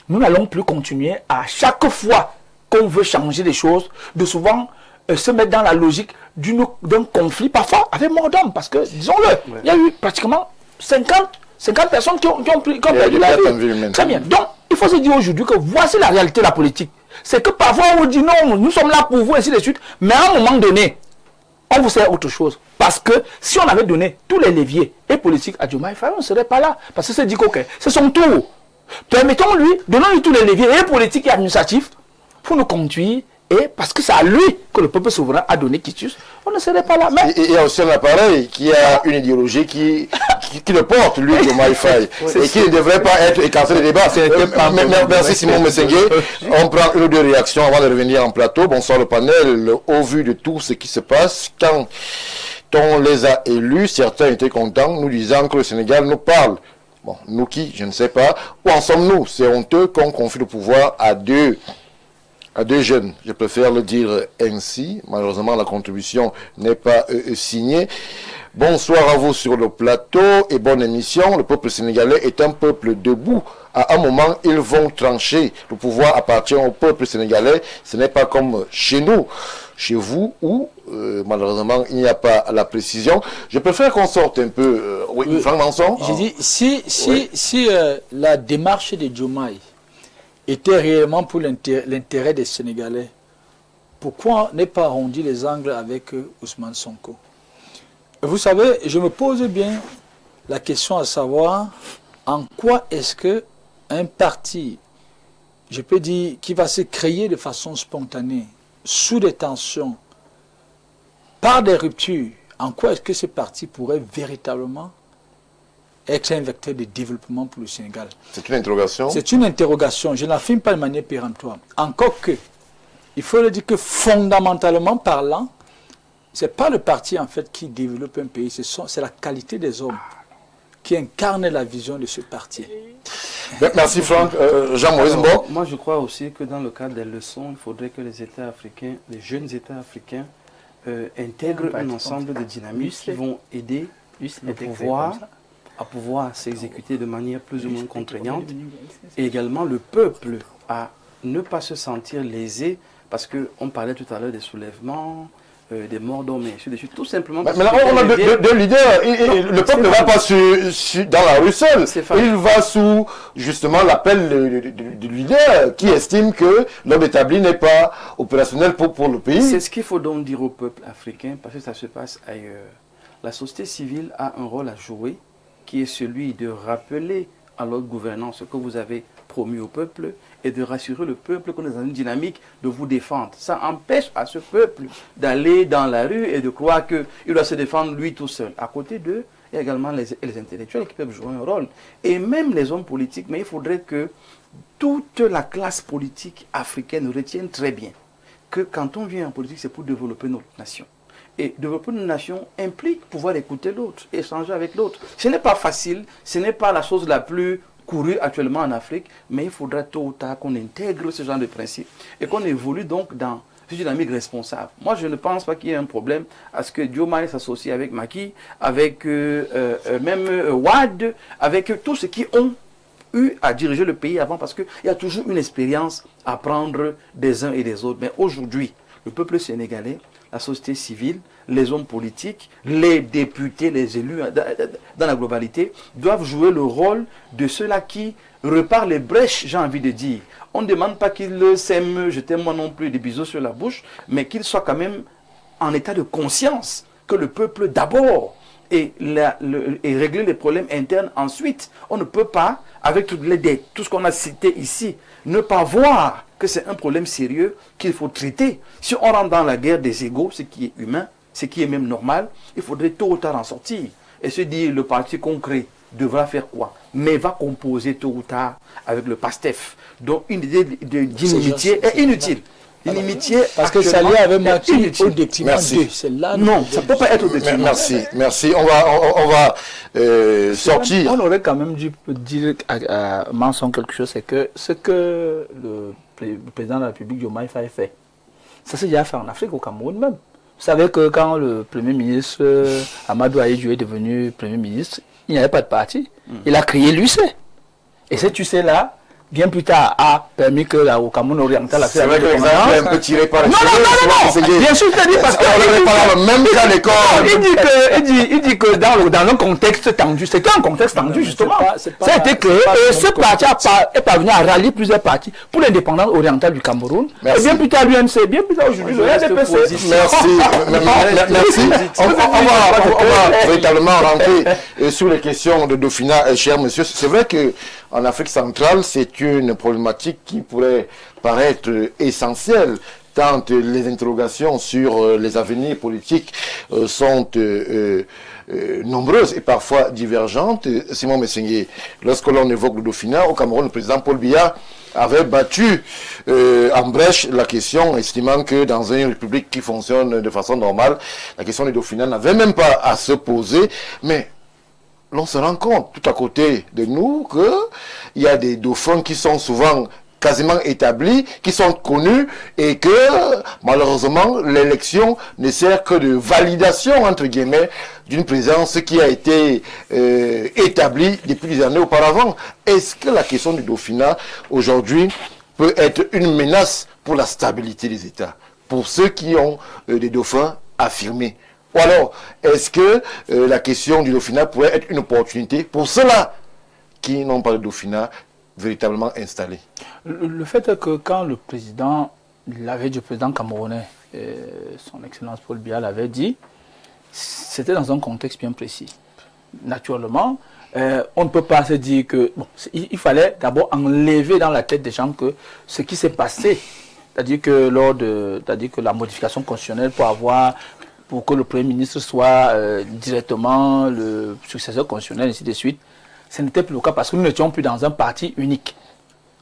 nous n'allons plus continuer à chaque fois qu'on veut changer les choses, de souvent se mettre dans la logique d'un conflit, parfois avec mort d'homme. Parce que, disons-le, il y a eu pratiquement 50 personnes qui ont perdu la vie. Très bien. Donc, il faut se dire aujourd'hui que voici la réalité de la politique. C'est que parfois on vous dit non, nous sommes là pour vous, ainsi de suite. Mais à un moment donné, on vous sert autre chose. Parce que si on avait donné tous les leviers et politiques à Diomaye Faye, on ne serait pas là. Parce que c'est dit ok, c'est son tour. Permettons-lui, donnons-lui tous les leviers et politiques et administratifs pour nous conduire. Et parce que c'est à lui que le peuple souverain a donné quitus, on ne serait pas là. Mais il y a aussi un appareil qui a une idéologie qui le porte, lui, Diomaye Faye, et qui ne devrait pas être écarté des débats. Merci Simon Messengue. On prend une ou deux réactions avant de revenir en plateau. Bonsoir le panel. Au vu de tout ce qui se passe, quand on les a élus, certains étaient contents, nous disant que le Sénégal nous parle. Bon, nous qui, je ne sais pas. Où en sommes-nous? C'est honteux qu'on confie le pouvoir à deux jeunes, je préfère le dire ainsi. Malheureusement, la contribution n'est pas signée. Bonsoir à vous sur le plateau et bonne émission. Le peuple sénégalais est un peuple debout. À un moment, ils vont trancher. Le pouvoir appartient au peuple sénégalais. Ce n'est pas comme chez nous, chez vous, où malheureusement, il n'y a pas la précision. Je préfère qu'on sorte un peu... oui, Franck Manson. J'ai dit, si la démarche de Diomaye était réellement pour l'intérêt des Sénégalais, pourquoi ne pas arrondir les angles avec Ousmane Sonko? Vous savez, je me pose bien la question à savoir en quoi est-ce que un parti, je peux dire, qui va se créer de façon spontanée, sous des tensions, par des ruptures, en quoi est-ce que ce parti pourrait véritablement être un vecteur de développement pour le Sénégal? C'est une interrogation. C'est une interrogation. Je n'affirme pas de manière péremptoire. Encore que, il faut le dire que fondamentalement parlant, ce n'est pas le parti en fait qui développe un pays, c'est la qualité des hommes qui incarnent la vision de ce parti. Merci Franck. Jean-Maurice Mbo. Moi je crois aussi que dans le cadre des leçons, il faudrait que les États africains, les jeunes États africains, intègrent un ensemble de dynamiques qui vont aider à pouvoir s'exécuter de manière plus ou moins contraignante, et également le peuple à ne pas se sentir lésé, parce qu'on parlait tout à l'heure des soulèvements, des morts d'hommes, tout simplement. Mais là, on a deux leaders. Le peuple ne va pas dans la rue seul. Il va sous justement l'appel du leader qui estime que l'homme établi n'est pas opérationnel pour le pays. C'est ce qu'il faut donc dire au peuple africain, parce que ça se passe ailleurs. La société civile a un rôle à jouer, qui est celui de rappeler à l'autre gouvernance ce que vous avez promis au peuple et de rassurer le peuple qu'on est dans une dynamique de vous défendre. Ça empêche à ce peuple d'aller dans la rue et de croire qu'il doit se défendre lui tout seul. À côté d'eux, il y a également les intellectuels qui peuvent jouer un rôle. Et même les hommes politiques, mais il faudrait que toute la classe politique africaine retienne très bien que quand on vient en politique, c'est pour développer notre nation. Et développer une nation implique pouvoir écouter l'autre, échanger avec l'autre. Ce n'est pas facile, ce n'est pas la chose la plus courue actuellement en Afrique, mais il faudra tôt ou tard qu'on intègre ce genre de principe et qu'on évolue donc dans une dynamique responsable. Moi, je ne pense pas qu'il y ait un problème à ce que Diomaye s'associe avec Macky, avec même Wade, avec tous ceux qui ont eu à diriger le pays avant, parce qu'il y a toujours une expérience à prendre des uns et des autres. Mais aujourd'hui, le peuple sénégalais, la société civile, les hommes politiques, les députés, les élus dans la globalité, doivent jouer le rôle de ceux-là qui reparent les brèches, j'ai envie de dire. On ne demande pas qu'ils s'aiment, je t'aime moi non plus, des bisous sur la bouche, mais qu'ils soient quand même en état de conscience que le peuple d'abord et régler les problèmes internes ensuite. On ne peut pas, avec toutes les dettes, tout ce qu'on a cité ici, ne pas voir que c'est un problème sérieux qu'il faut traiter. Si on rentre dans la guerre des égos, ce qui est humain, ce qui est même normal, il faudrait tôt ou tard en sortir. Et se dire, le parti concret devra faire quoi? Mais va composer tôt ou tard avec le PASTEF. Donc une idée d'inimitié est inutile. L'inimitié, parce que ça lui avait marqué au détriment d'eux. C'est là. Non, ça ne peut pas être au détriment. Merci. On va sortir. On aurait quand même dû dire à Manson quelque chose, c'est que ce que le président de la République, Diomaye Faye, fait, ça s'est déjà fait en Afrique, au Cameroun même. Vous savez que quand le Premier ministre Amadou Ahidjo est devenu Premier ministre, il n'y avait pas de parti. Il a créé l'UC. Et cet UC-là, bien plus tard, a permis que au Cameroun oriental... C'est vrai que l'exemple est un peu tiré par les cheveux. Non. Bien sûr, je te dis parce que... On parle même cas l'école. Il dit que dans un contexte tendu, c'était un contexte tendu justement. Ça a été créé et ce parti est parvenu à rallier plusieurs partis pour l'indépendance orientale du Cameroun. Et bien plus tard l'UNC, bien plus tard aujourd'hui le RDPC. Merci. On va véritablement rentrer sur les questions de Dauphinat, cher monsieur. C'est vrai que en Afrique centrale, c'est une problématique qui pourrait paraître essentielle, tant les interrogations sur les avenirs politiques sont nombreuses et parfois divergentes. Simon Messengué, lorsque l'on évoque le Dauphinat, au Cameroun, le président Paul Biya avait battu en brèche la question, estimant que dans une république qui fonctionne de façon normale, la question du Dauphinat n'avait même pas à se poser, mais l'on se rend compte tout à côté de nous qu'il y a des dauphins qui sont souvent quasiment établis, qui sont connus et que malheureusement l'élection ne sert que de validation entre guillemets d'une présence qui a été établie depuis des années auparavant. Est-ce que la question du Dauphinat aujourd'hui peut être une menace pour la stabilité des États, pour ceux qui ont des dauphins affirmés? Ou alors, est-ce que la question du Dauphinat pourrait être une opportunité pour ceux-là qui n'ont pas de Dauphinat véritablement installé? Le fait est que quand le président camerounais, son Excellence Paul Biya l'avait dit, c'était dans un contexte bien précis. Naturellement, on ne peut pas se dire que... Bon, il fallait d'abord enlever dans la tête des gens que ce qui s'est passé, c'est-à-dire que la modification constitutionnelle pour que le Premier ministre soit directement le successeur constitutionnel, ainsi de suite, ce n'était plus le cas parce que nous n'étions plus dans un parti unique.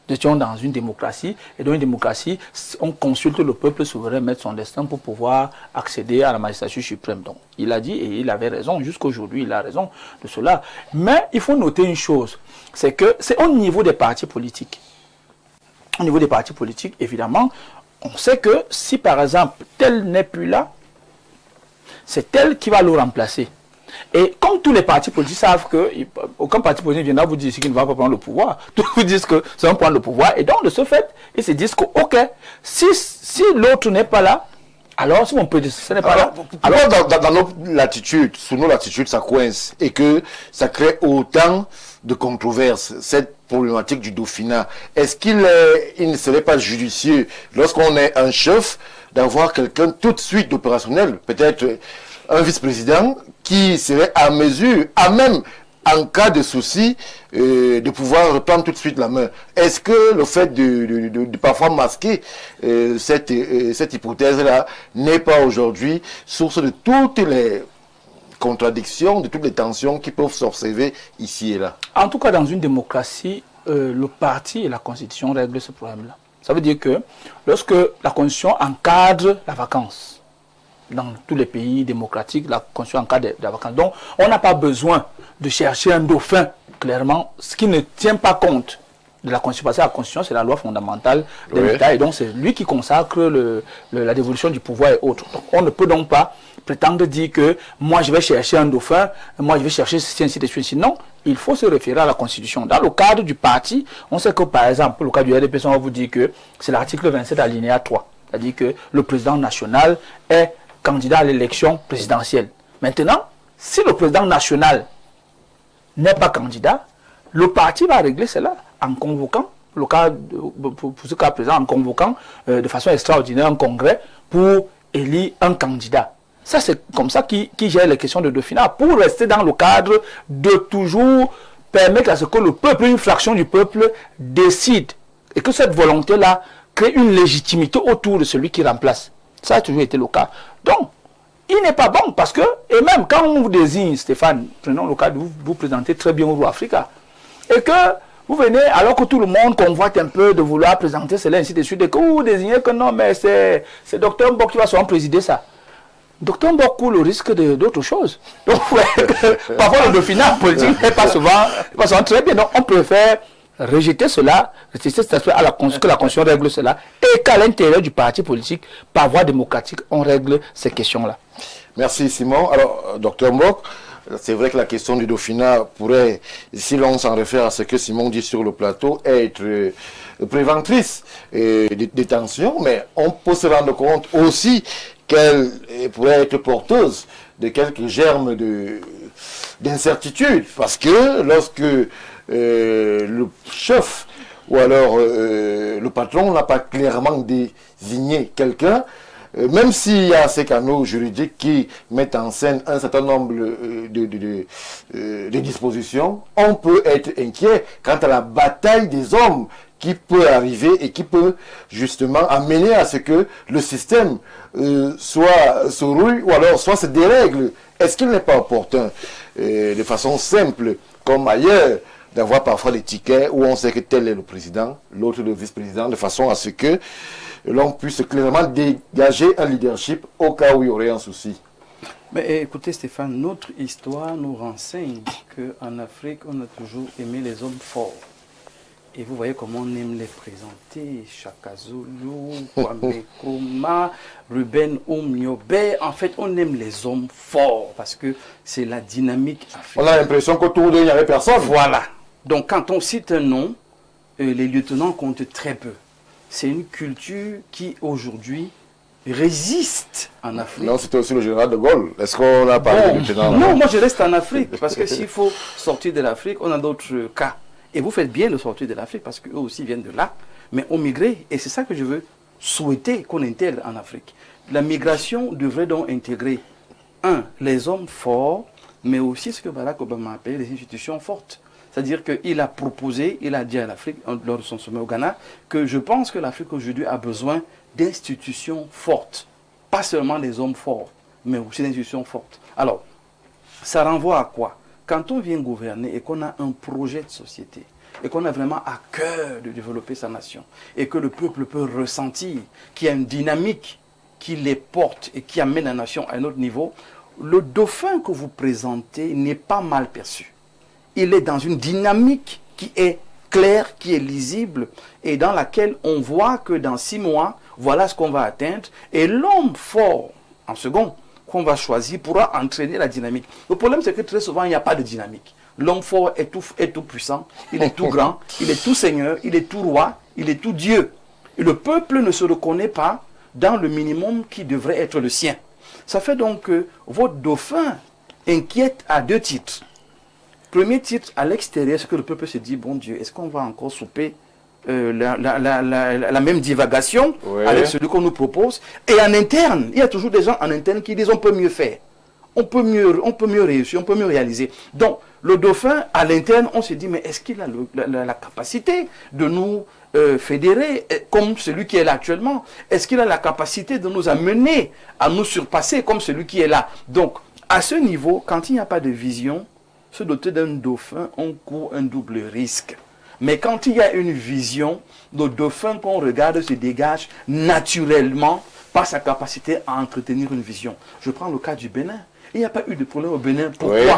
Nous étions dans une démocratie, et dans une démocratie, on consulte le peuple souverain, mettre son destin pour pouvoir accéder à la magistrature suprême. Donc, il a dit, et il avait raison, jusqu'aujourd'hui, il a raison de cela. Mais il faut noter une chose, c'est que c'est au niveau des partis politiques. Au niveau des partis politiques, évidemment, on sait que si par exemple, tel n'est plus là, c'est elle qui va le remplacer. Et comme tous les partis politiques savent qu'aucun parti politique viendra vous dire qu'il ne va pas prendre le pouvoir, tous vous disent que c'est un prendre le pouvoir, et donc de ce fait, ils se disent que, ok, si l'autre n'est pas là, alors si on peut dire que ce n'est pas là. Alors dans nos latitudes, sous nos latitudes, ça coince, et que ça crée autant de controverses, cette problématique du Dauphinat. Est-ce qu'il ne serait pas judicieux, lorsqu'on est un chef, d'avoir quelqu'un tout de suite opérationnel, peut-être un vice-président qui serait à mesure, à même en cas de souci, de pouvoir reprendre tout de suite la main. Est-ce que le fait de parfois masquer cette hypothèse-là n'est pas aujourd'hui source de toutes les contradictions, de toutes les tensions qui peuvent s'observer ici et là? En tout cas, dans une démocratie, le parti et la Constitution règlent ce problème-là. Ça veut dire que lorsque la Constitution encadre la vacance, dans tous les pays démocratiques, la Constitution encadre la vacance. Donc, on n'a pas besoin de chercher un dauphin, clairement, ce qui ne tient pas compte de la Constitution. Parce que la Constitution, c'est la loi fondamentale de l'État, et donc c'est lui qui consacre la dévolution du pouvoir et autres. Donc, on ne peut donc pas prétendre dire que moi je vais chercher un dauphin, moi je vais chercher ceci, ainsi de suite. Non, il faut se référer à la Constitution. Dans le cadre du parti, on sait que par exemple, pour le cas du RDPC, on va vous dire que c'est l'article 27 alinéa 3. C'est-à-dire que le président national est candidat à l'élection présidentielle. Maintenant, si le président national n'est pas candidat, le parti va régler cela en convoquant, pour ce cas présent, en convoquant de façon extraordinaire un congrès pour élire un candidat. Ça, c'est comme ça qui gère les questions de dauphinat, pour rester dans le cadre de toujours permettre à ce que le peuple, une fraction du peuple, décide. Et que cette volonté-là crée une légitimité autour de celui qui remplace. Ça a toujours été le cas. Donc, il n'est pas bon parce que, et même quand on vous désigne, Stéphane, prenons le cas de vous présenter très bien au Africa, et que vous venez, alors que tout le monde convoite un peu de vouloir présenter cela, ainsi de suite, et que vous désignez que non, mais c'est Dr Mbok qui va souvent présider ça. Dr Mbok court le risque d'autre chose. Donc, parfois le dauphinat politique n'est pas souvent très bien. Donc, on préfère rejeter cela, rejeter cet aspect que la Constitution règle cela, et qu'à l'intérieur du parti politique, par voie démocratique, on règle ces questions-là. Merci Simon. Alors, Dr Mbok, c'est vrai que la question du dauphinat pourrait, si l'on s'en réfère à ce que Simon dit sur le plateau, être préventrice des tensions, mais on peut se rendre compte aussi qu'elle pourrait être porteuse de quelques germes d'incertitude, parce que lorsque le chef ou alors le patron n'a pas clairement désigné quelqu'un, même s'il y a ces canaux juridiques qui mettent en scène un certain nombre de dispositions, on peut être inquiet quant à la bataille des hommes qui peut arriver et qui peut justement amener à ce que le système soit se rouille ou alors soit se dérègle. Est-ce qu'il n'est pas opportun, de façon simple, comme ailleurs, d'avoir parfois des tickets où on sait que tel est le président, l'autre le vice-président, de façon à ce que l'on puisse clairement dégager un leadership au cas où il y aurait un souci? Mais écoutez Stéphane, notre histoire nous renseigne qu'en Afrique, on a toujours aimé les hommes forts. Et vous voyez comment on aime les présenter, Shaka Zulu, Kwame Nkrumah, Ruben Umnyobe. En fait, on aime les hommes forts parce que c'est la dynamique africaine. On a l'impression qu'autour d'eux, il n'y avait personne. Voilà. Donc, quand on cite un nom, les lieutenants comptent très peu. C'est une culture qui, aujourd'hui, résiste en Afrique. Non, c'était aussi le général de Gaulle. Est-ce qu'on a parlé de lieutenant? Non, moi je reste en Afrique parce que s'il faut sortir de l'Afrique, on a d'autres cas. Et vous faites bien de sortir de l'Afrique parce qu'eux aussi viennent de là, mais ont migré. Et c'est ça que je veux souhaiter qu'on intègre en Afrique. La migration devrait donc intégrer, les hommes forts, mais aussi ce que Barack Obama a appelé les institutions fortes. C'est-à-dire qu'il a proposé, il a dit à l'Afrique, lors de son sommet au Ghana, que je pense que l'Afrique aujourd'hui a besoin d'institutions fortes. Pas seulement des hommes forts, mais aussi d'institutions fortes. Alors, ça renvoie à quoi? Quand on vient gouverner et qu'on a un projet de société, et qu'on a vraiment à cœur de développer sa nation, et que le peuple peut ressentir qu'il y a une dynamique qui les porte et qui amène la nation à un autre niveau, le dauphin que vous présentez n'est pas mal perçu. Il est dans une dynamique qui est claire, qui est lisible, et dans laquelle on voit que dans 6 mois, voilà ce qu'on va atteindre, et l'homme fort, en second, qu'on va choisir pourra entraîner la dynamique. Le problème, c'est que très souvent, il n'y a pas de dynamique. L'homme fort est tout puissant, il est tout grand, il est tout seigneur, il est tout roi, il est tout Dieu. Et le peuple ne se reconnaît pas dans le minimum qui devrait être le sien. Ça fait donc que votre dauphin inquiète à 2 titres. Premier titre, à l'extérieur, c'est que le peuple se dit, bon Dieu, est-ce qu'on va encore souper la même divagation avec celui qu'on nous propose? Et en interne, il y a toujours des gens en interne qui disent on peut mieux faire, on peut mieux réussir, on peut mieux réaliser. Donc le dauphin, à l'interne, on se dit, mais est-ce qu'il a la capacité de nous fédérer comme celui qui est là actuellement? Est-ce qu'il a la capacité de nous amener à nous surpasser comme celui qui est là? Donc, à ce niveau, quand il n'y a pas de vision, se doter d'un dauphin, on court un double risque. Mais quand il y a une vision, le dauphin qu'on regarde se dégage naturellement par sa capacité à entretenir une vision. Je prends le cas du Bénin. Il n'y a pas eu de problème au Bénin. Pourquoi? Oui.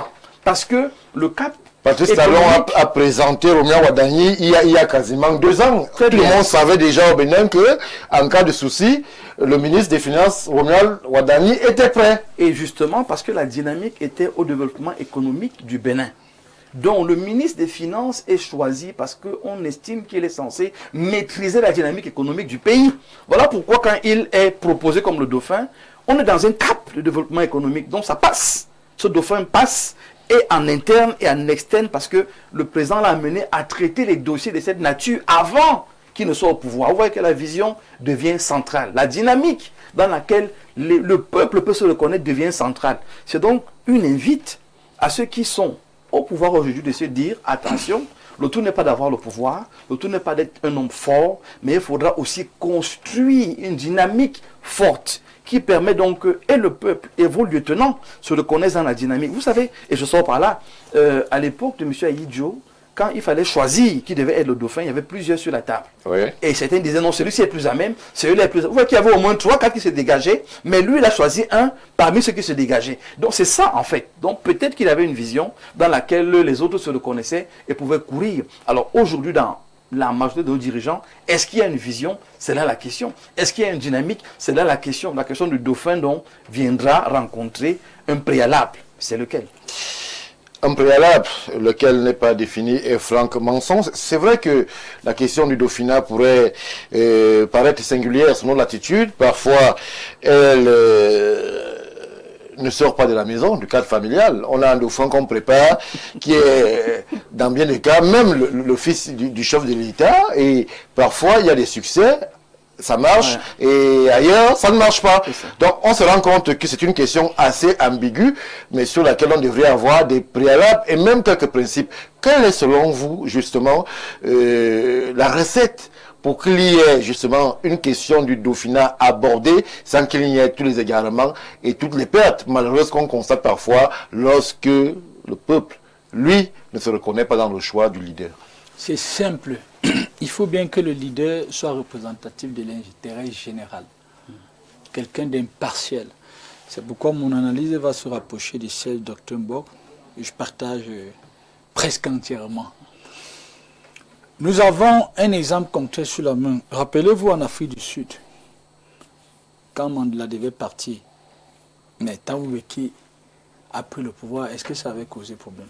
Parce que le cap... Patrice Talon a présenté Romeo Wardani il y a quasiment 2 ans. Très Tout bien. le monde savait déjà au Bénin que, en cas de souci, le ministre des Finances, Romeo Wardani, était prêt. Et justement parce que la dynamique était au développement économique du Bénin. Donc le ministre des Finances est choisi parce qu'on estime qu'il est censé maîtriser la dynamique économique du pays. Voilà pourquoi quand il est proposé comme le dauphin, on est dans un cap de développement économique. Donc ça passe. Ce dauphin passe et en interne et en externe parce que le président l'a amené à traiter les dossiers de cette nature avant qu'il ne soit au pouvoir. Vous voyez que la vision devient centrale. La dynamique dans laquelle le peuple peut se reconnaître devient centrale. C'est donc une invite à ceux qui sont au pouvoir aujourd'hui de se dire, attention, le tout n'est pas d'avoir le pouvoir, le tout n'est pas d'être un homme fort, mais il faudra aussi construire une dynamique forte qui permet donc que et le peuple et vos lieutenants se reconnaissent dans la dynamique. Vous savez, et je sors par là, à l'époque de M. Ahidjo, quand il fallait choisir qui devait être le dauphin, il y avait plusieurs sur la table. Oui. Et certains disaient non, celui-ci est plus à même, celui-là est plus à même. Vous voyez qu'il y avait au moins 3, 4 qui se dégageaient, mais lui, il a choisi un parmi ceux qui se dégageaient. Donc c'est ça en fait. Donc peut-être qu'il avait une vision dans laquelle les autres se reconnaissaient et pouvaient courir. Alors aujourd'hui, dans la majorité de nos dirigeants, est-ce qu'il y a une vision? C'est là la question. Est-ce qu'il y a une dynamique? C'est là la question. La question du dauphin dont viendra rencontrer un préalable. C'est lequel? Un préalable, lequel n'est pas défini, est franchement mensonge. C'est vrai que la question du dauphinat pourrait paraître singulière selon l'attitude. Parfois, elle ne sort pas de la maison, du cadre familial. On a un dauphin qu'on prépare, qui est, dans bien des cas, même le fils du chef de l'État. Et parfois, il y a des succès. Ça marche, et ailleurs, ça ne marche pas. Donc, on se rend compte que c'est une question assez ambiguë, mais sur laquelle on devrait avoir des préalables et même quelques principes. Quelle est, selon vous, justement, la recette pour qu'il y ait, justement, une question du dauphinat abordée sans qu'il y ait tous les égarements et toutes les pertes malheureuses qu'on constate parfois lorsque le peuple, lui, ne se reconnaît pas dans le choix du leader? C'est simple. Il faut bien que le leader soit représentatif de l'intérêt général. Quelqu'un d'impartial. C'est pourquoi mon analyse va se rapprocher de celle de Dr. Mbok. Et je partage presque entièrement. Nous avons un exemple concret sur la main. Rappelez-vous en Afrique du Sud, quand Mandela devait partir, mais Thabo Mbeki a pris le pouvoir, est-ce que ça avait causé problème?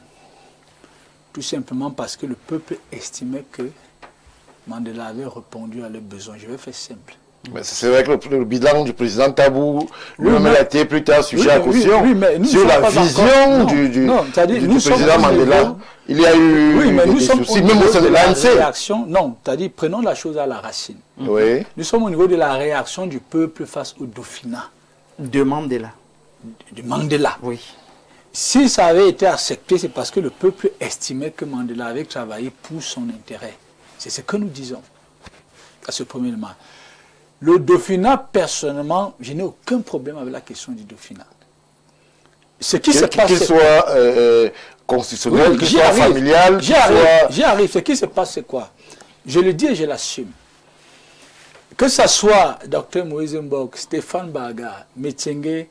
Tout simplement parce que le peuple estimait que Mandela avait répondu à leurs besoins. Je vais faire simple. Mais c'est vrai que le bilan du président Tabou lui-même a été plus tard sujet à caution. Sur la vision du président Mandela, il y a eu des soucis, même au sein de l'ANC. Non, c'est-à-dire, prenons la chose à la racine. Oui. Nous sommes au niveau de la réaction du peuple face au dauphinat. De Mandela. De Mandela. Oui. Si ça avait été accepté, c'est parce que le peuple estimait que Mandela avait travaillé pour son intérêt. C'est ce que nous disons à ce premier moment. Le dauphinat, personnellement, je n'ai aucun problème avec la question du dauphinat. Ce qui se passe, qu'il soit constitutionnel, qu'il soit familial, j'y arrive. Ce qui se passe, c'est quoi? Je le dis et je l'assume. Que ce soit Dr. Moïse Mbok, Stéphane Baga, Metsenge,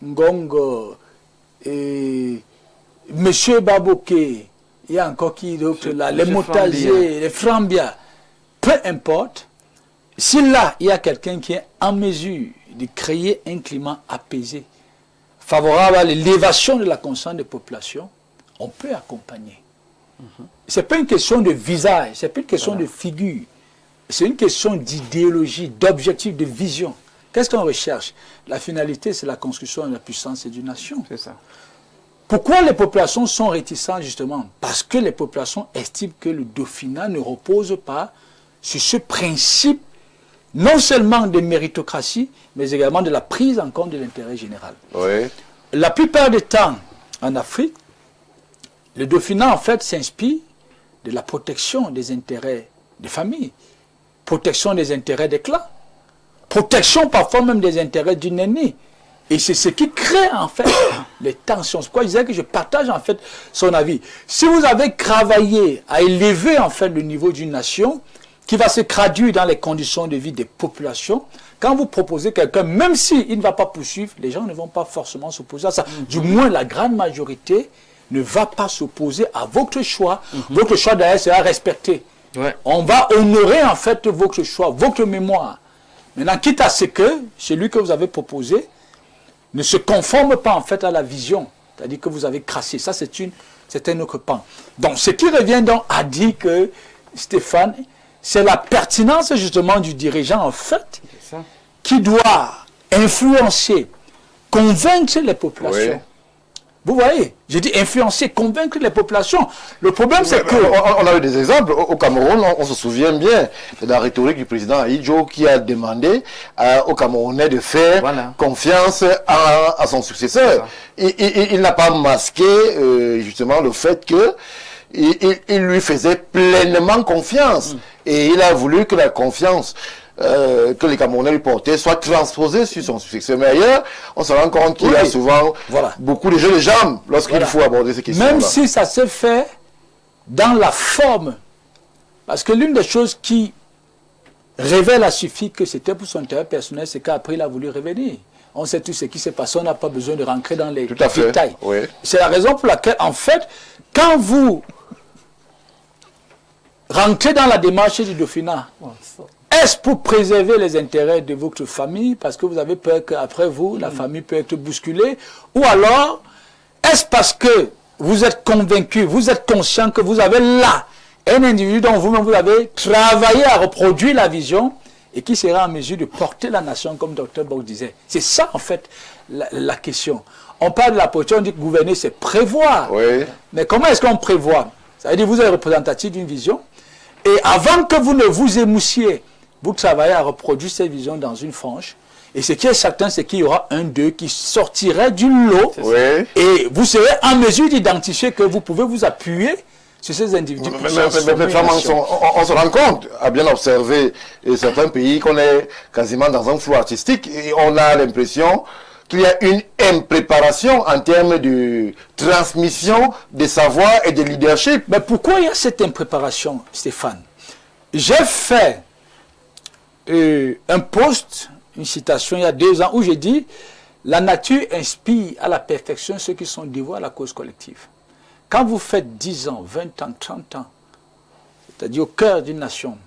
Ngongo, Monsieur Baboké, il y a encore qui d'autre là, les Motaziers, les Frambia, peu importe, si là, il y a quelqu'un qui est en mesure de créer un climat apaisé, favorable à l'élévation de la conscience des populations, on peut accompagner. Ce n'est pas une question de visage, ce n'est pas une question de figure, c'est une question d'idéologie, d'objectif, de vision. Qu'est-ce qu'on recherche? La finalité, c'est la construction de la puissance et d'une nation. C'est ça. Pourquoi les populations sont réticentes, justement? Parce que les populations estiment que le dauphinat ne repose pas sur ce principe, non seulement de méritocratie, mais également de la prise en compte de l'intérêt général. Oui. La plupart du temps, en Afrique, le Dauphinat, en fait, s'inspire de la protection des intérêts des familles, protection des intérêts des clans, protection parfois même des intérêts d'une ennemi. Et c'est ce qui crée, en fait, les tensions. C'est pourquoi je disais que je partage, en fait, son avis. Si vous avez travaillé à élever, en fait, le niveau d'une nation, qui va se traduire dans les conditions de vie des populations, quand vous proposez quelqu'un, même s'il ne va pas poursuivre, les gens ne vont pas forcément s'opposer à ça. Du moins, la grande majorité ne va pas s'opposer à votre choix. Votre choix, d'ailleurs, sera respecté. Ouais. On va honorer, en fait, votre choix, votre mémoire. Maintenant, quitte à ce que celui que vous avez proposé ne se conforme pas, en fait, à la vision. C'est-à-dire que vous avez crassé. Ça, c'est un autre pan. Donc, ce qui revient donc à dire que, Stéphane, c'est la pertinence, justement, du dirigeant, en fait, qui doit influencer, convaincre les populations. Oui. Vous voyez, j'ai dit influencer, convaincre les populations. Le problème, c'est que... On a eu des exemples. Au Cameroun, on se souvient bien de la rhétorique du président Ahidjo qui a demandé aux Camerounais de faire confiance à son successeur. Il n'a pas masqué justement le fait que il lui faisait pleinement confiance. Et il a voulu que la confiance que les Camerounais lui portaient soit transposée sur son successeur. Mais ailleurs, on se rend compte qu'il y a souvent beaucoup de jeux de jambes lorsqu'il faut aborder ces questions-là. Même si ça s'est fait dans la forme. Parce que l'une des choses qui révèle à suffit que c'était pour son intérêt personnel, c'est qu'après il a voulu revenir. On sait tout ce qui s'est passé, on n'a pas besoin de rentrer dans les détails. Oui. C'est la raison pour laquelle, en fait, quand vous rentrez dans la démarche du Dauphinat, est-ce pour préserver les intérêts de votre famille, parce que vous avez peur qu'après vous, la famille peut être bousculée, ou alors, est-ce parce que vous êtes convaincu, vous êtes conscient que vous avez là un individu dont vous-même vous avez travaillé à reproduire la vision et qui sera en mesure de porter la nation, comme Dr Bock disait. C'est ça, en fait, la question. On parle de la politique, on dit que gouverner, c'est prévoir. Oui. Mais comment est-ce qu'on prévoit? Ça veut dire que vous êtes représentatif d'une vision, et avant que vous ne vous émoussiez, vous travaillez à reproduire cette vision dans une frange. Et ce qui est certain, c'est qu'il y aura un d'eux qui sortirait du lot. Oui. Et vous serez en mesure d'identifier que vous pouvez vous appuyer sur ces individus. Mais on se rend compte, à bien observer certains pays, qu'on est quasiment dans un flou artistique. Et on a l'impression qu'il y a une impréparation en termes de transmission des savoirs et de leadership. Mais pourquoi il y a cette impréparation, Stéphane? J'ai fait un post, une citation il y a 2 ans, où j'ai dit « La nature inspire à la perfection ceux qui sont dévoués à la cause collective ». Quand vous faites 10 ans, 20 ans, 30 ans, c'est-à-dire au cœur d'une nation,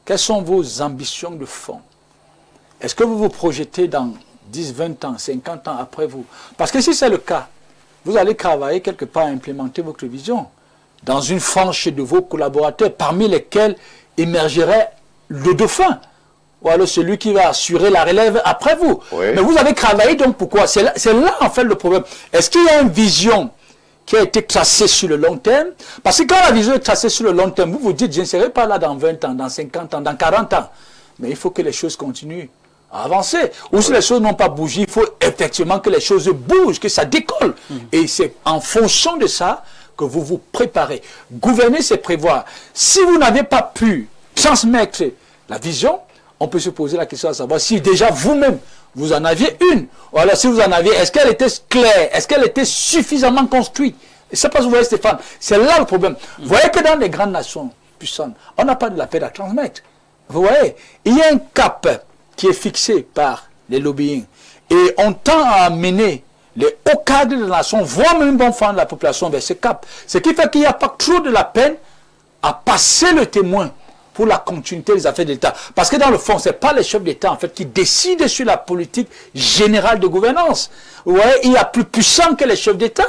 quelles sont vos ambitions de fond? Est-ce que vous vous projetez dans 10, 20 ans, 50 ans après vous? Parce que si c'est le cas, vous allez travailler quelque part à implémenter votre vision dans une frange de vos collaborateurs, parmi lesquels émergerait le dauphin, ou alors celui qui va assurer la relève après vous. Oui. Mais vous avez travaillé, donc pourquoi? C'est là en fait le problème. Est-ce qu'il y a une vision qui a été tracée sur le long terme? Parce que quand la vision est tracée sur le long terme, vous vous dites, je ne serai pas là dans 20 ans, dans 50 ans, dans 40 ans. Mais il faut que les choses continuent à avancer. Ou si les choses n'ont pas bougé, il faut effectivement que les choses bougent, que ça décolle. Et c'est en fonction de ça que vous vous préparez. Gouverner, c'est prévoir. Si vous n'avez pas pu transmettre la vision, on peut se poser la question à savoir si déjà vous-même, vous en aviez une. Ou alors si vous en aviez, est-ce qu'elle était claire? Est-ce qu'elle était suffisamment construite? Et c'est pas ce que vous voyez, Stéphane. C'est là le problème. Vous voyez que dans les grandes nations puissantes, on n'a pas de la paix à transmettre. Vous voyez, il y a un cap qui est fixé par les lobbying. Et on tend à amener les hauts cadres de la nation, voire même bon enfants de la population vers ce cap. Ce qui fait qu'il n'y a pas trop de la peine à passer le témoin pour la continuité des affaires de l'État. Parce que dans le fond, ce n'est pas les chefs d'État en fait qui décident sur la politique générale de gouvernance. Vous voyez, il y a plus puissant que les chefs d'État.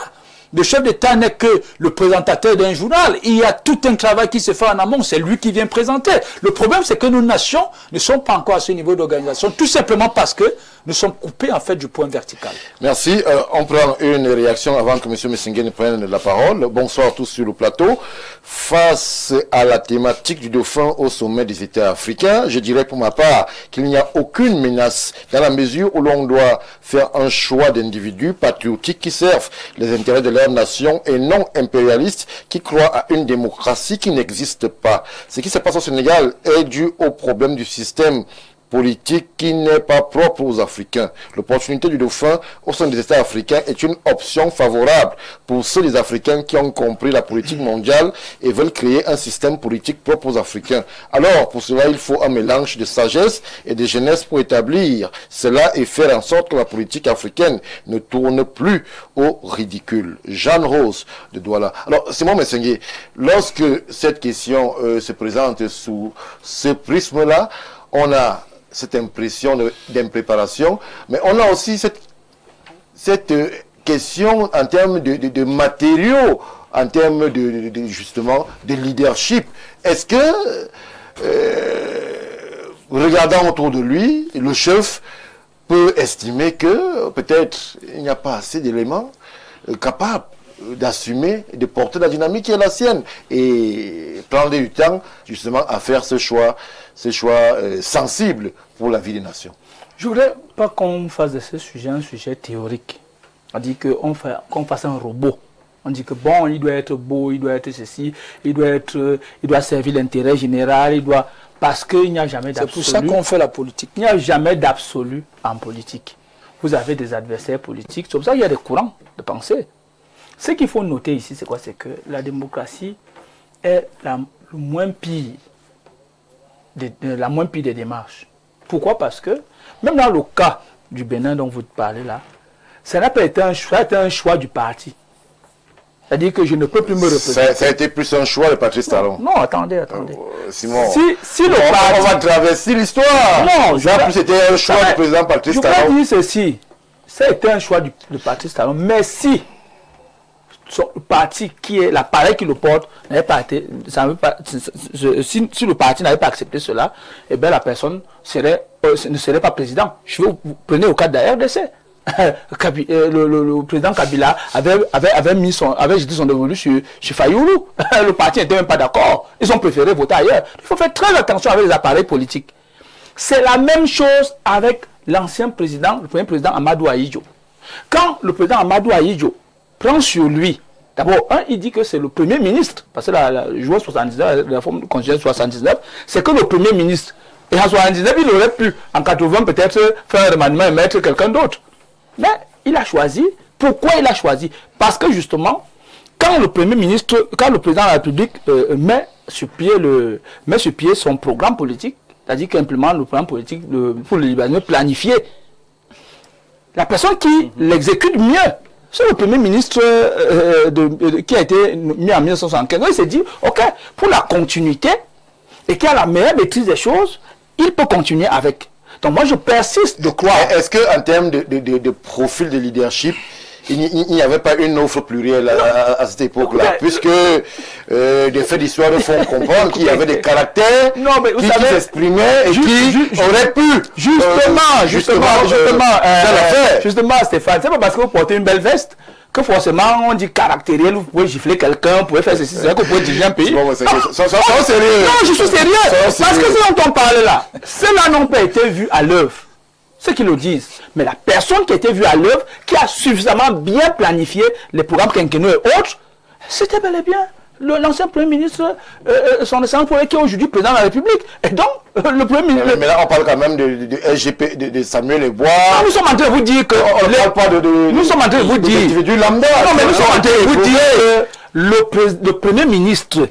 Le chef d'État n'est que le présentateur d'un journal. Il y a tout un travail qui se fait en amont. C'est lui qui vient présenter. Le problème, c'est que nos nations ne sont pas encore à ce niveau d'organisation. Tout simplement parce que Nous sommes coupés en fait du point vertical. Merci. On prend une réaction avant que M. Messingué ne prenne la parole. Bonsoir à tous sur le plateau. Face à la thématique du dauphin au sommet des États africains, je dirais pour ma part qu'il n'y a aucune menace dans la mesure où l'on doit faire un choix d'individus patriotiques qui servent les intérêts de leur nation et non impérialistes qui croient à une démocratie qui n'existe pas. Ce qui se passe au Sénégal est dû au problème du système politique qui n'est pas propre aux Africains. L'opportunité du dauphin au sein des États africains est une option favorable pour ceux des Africains qui ont compris la politique mondiale et veulent créer un système politique propre aux Africains. Alors, pour cela, il faut un mélange de sagesse et de jeunesse pour établir cela et faire en sorte que la politique africaine ne tourne plus au ridicule. Jeanne Rose de Douala. Alors, Simon Messingué, lorsque cette question se présente sous ce prisme-là, on a cette impression d'impréparation, mais on a aussi cette question en termes de matériaux, en termes justement de leadership. Est-ce que, regardant autour de lui, le chef peut estimer que peut-être il n'y a pas assez d'éléments capables d'assumer et de porter la dynamique qui est la sienne et prendre du temps justement à faire ce choix sensible pour la vie des nations. Je voudrais pas qu'on fasse de ce sujet un sujet théorique. On dit qu'on fasse un robot. On dit que bon, il doit être beau, il doit être ceci, il doit servir l'intérêt général, parce qu'il n'y a jamais d'absolu. C'est pour ça qu'on fait la politique. Il n'y a jamais d'absolu en politique. Vous avez des adversaires politiques, c'est pour ça qu'il y a des courants de pensée. Ce qu'il faut noter ici, c'est quoi? C'est que la démocratie est la moins pire des démarches. Pourquoi? Parce que, même dans le cas du Bénin dont vous parlez là, ça n'a pas été un choix du parti. C'est-à-dire que je ne peux plus me représenter. Ça a été plus un choix de Patrice Talon. Non, attendez. Simon, si le parti... on va traverser l'histoire. Non, c'était un choix du président Patrice Talon. Je peux dire ceci. Ça a été un choix de Patrice Talon. Mais si le parti qui est l'appareil qui le porte n'avait pas été, si le parti n'avait pas accepté cela, eh bien la personne ne serait pas président. Vous prenez au cas de la RDC. Le président Kabila avait jeté son dévolu sur Fayoulou. Le parti n'était même pas d'accord. Ils ont préféré voter ailleurs. Il faut faire très attention avec les appareils politiques. C'est la même chose avec l'ancien président, le premier président Amadou Ahidjo. Quand le président Amadou Ahidjo prend sur lui, d'abord, il dit que c'est le premier ministre, parce que la loi 79, la réforme constitutionnelle 79, c'est que le premier ministre. Et en 79, il aurait pu, en 80, peut-être faire un remaniement et mettre quelqu'un d'autre. Mais il a choisi. Pourquoi il a choisi? Parce que justement, quand le premier ministre, quand le président de la République met sur pied son programme politique, c'est-à-dire qu'il implémente le programme politique pour le Libanais planifié, la personne qui l'exécute mieux, c'est le premier ministre qui a été mis en 1975. Il s'est dit, ok, pour la continuité, et qui a la meilleure maîtrise des choses, il peut continuer avec. Donc moi je persiste de croire. Est-ce qu'en termes de profil de leadership, il n'y avait pas une offre plurielle à cette époque-là, puisque des faits d'histoire font comprendre qu'il y avait des caractères qui s'exprimaient et qui auraient pu justement Stéphane, c'est pas parce que vous portez une belle veste que forcément on dit caractériel, vous pouvez gifler quelqu'un, vous pouvez faire ceci, c'est vrai que vous pouvez diriger un pays. Non, sérieux. Non, je suis sérieux. Parce que ce dont on parle là, ceux-là n'ont pas été vus à l'œuvre. Ceux qui le disent. Mais la personne qui a été vue à l'œuvre, qui a suffisamment bien planifié les programmes quinquennaux et autres, c'était bel et bien l'ancien Premier ministre, son excellence pour qui est aujourd'hui président de la République. Et donc, le Premier ministre... Mais là, on parle quand même de SGP, de Samuel Ebois. Nous sommes en train de vous dire que... Nous sommes en train de vous dire... lambda. Non, mais nous sommes en train de vous dire que le Premier ministre...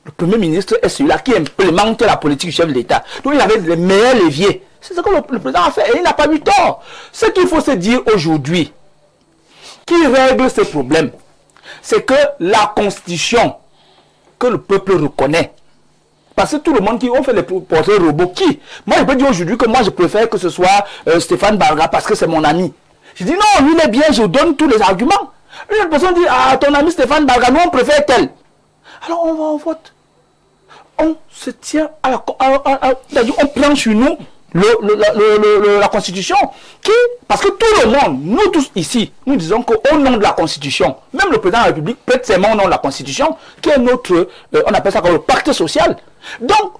Le Premier ministre est celui-là qui implémente la politique du chef de l'État. Donc, il avait les meilleurs leviers. C'est ce que le président a fait et il n'a pas eu tort. Ce qu'il faut se dire aujourd'hui, qui règle ces problèmes, c'est que la constitution que le peuple reconnaît, parce que tout le monde qui ont fait les portraits robots, moi je peux dire aujourd'hui que moi je préfère que ce soit Stéphane Barga parce que c'est mon ami. Je dis non, lui il est bien, je donne tous les arguments. Une autre personne dit, ah ton ami Stéphane Barga, nous on préfère tel. Alors on va en vote. On se tient on prend sur nous la Constitution, parce que tout le monde, nous tous ici, nous disons qu'au nom de la Constitution, même le président de la République prête ses mains au nom de la Constitution, qui est notre, on appelle ça comme le pacte social. Donc,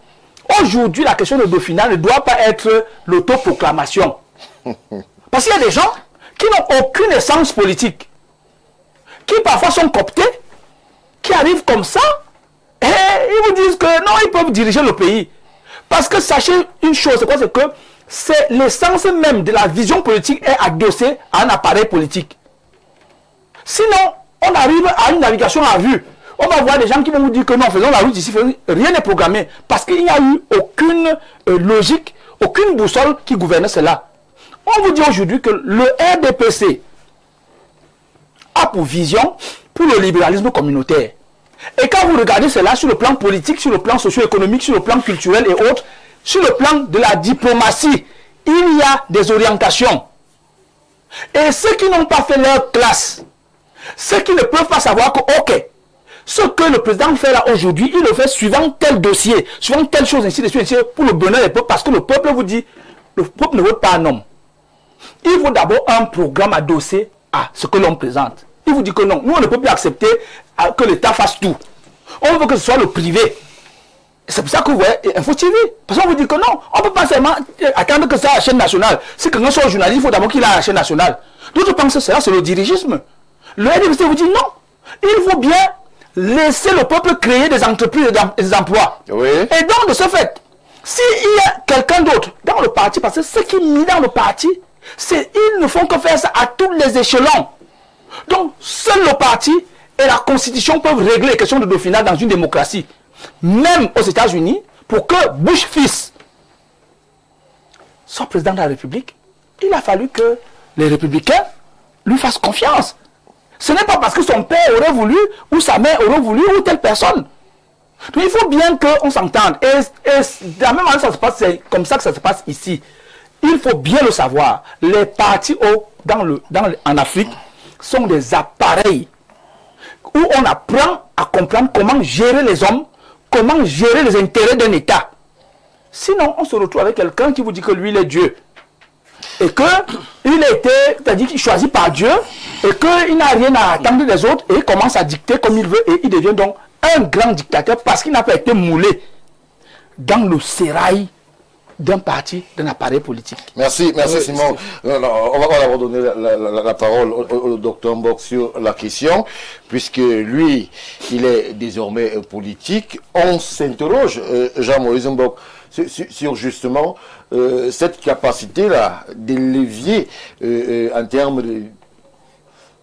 aujourd'hui, la question de Dauphinat ne doit pas être l'autoproclamation. Parce qu'il y a des gens qui n'ont aucune essence politique, qui parfois sont cooptés, qui arrivent comme ça, et ils vous disent que non, ils peuvent diriger le pays. Parce que sachez une chose, c'est quoi? C'est que c'est l'essence même de la vision politique est adossée à un appareil politique. Sinon, on arrive à une navigation à vue. On va voir des gens qui vont vous dire que non, faisons la route ici, rien n'est programmé. Parce qu'il n'y a eu aucune logique, aucune boussole qui gouvernait cela. On vous dit aujourd'hui que le RDPC a pour vision pour le libéralisme communautaire. Et quand vous regardez cela sur le plan politique, sur le plan socio-économique, sur le plan culturel et autres, sur le plan de la diplomatie, il y a des orientations. Et ceux qui n'ont pas fait leur classe, ceux qui ne peuvent pas savoir que, ok, ce que le président fait là aujourd'hui, il le fait suivant tel dossier, suivant telle chose, ainsi de suite, pour le bonheur des peuples, parce que le peuple vous dit, le peuple ne vote pas un homme. Il faut d'abord un programme adossé à ce que l'on présente. Il vous dit que non, nous on ne peut plus accepter que l'État fasse tout. On veut que ce soit le privé. C'est pour ça que vous voyez Info TV. Parce qu'on vous dit que non, on ne peut pas seulement attendre que ça à la chaîne nationale. Si quelqu'un soit journaliste, il faut d'abord qu'il ait la chaîne nationale. D'autres pensent que cela, c'est le dirigisme. Le RDPC vous dit non. Il faut bien laisser le peuple créer des entreprises et des emplois. Oui. Et donc, de ce fait, s'il y a quelqu'un d'autre dans le parti, parce que ceux qui mis dans le parti, ils ne font que faire ça à tous les échelons. Donc, seul le parti et la Constitution peuvent régler les questions de Dauphinat dans une démocratie. Même aux États-Unis, pour que Bush fils soit président de la République, il a fallu que les républicains lui fassent confiance. Ce n'est pas parce que son père aurait voulu, ou sa mère aurait voulu, ou telle personne. Donc il faut bien qu'on s'entende. Et de la même manière, ça se passe, c'est comme ça que ça se passe ici. Il faut bien le savoir. Les partis en Afrique sont des appareils où on apprend à comprendre comment gérer les hommes, comment gérer les intérêts d'un État. Sinon, on se retrouve avec quelqu'un qui vous dit que lui, il est Dieu. Et qu'il a été, c'est-à-dire qu'il choisit par Dieu, et qu'il n'a rien à attendre des autres, et il commence à dicter comme il veut, et il devient donc un grand dictateur parce qu'il n'a pas été moulé dans le sérail d'un parti, d'un appareil politique. Merci Simon. On va redonner la parole au docteur Mbok sur la question, puisque lui, il est désormais politique. On s'interroge, Jean-Maurice Mbok, sur justement cette capacité-là de levier en termes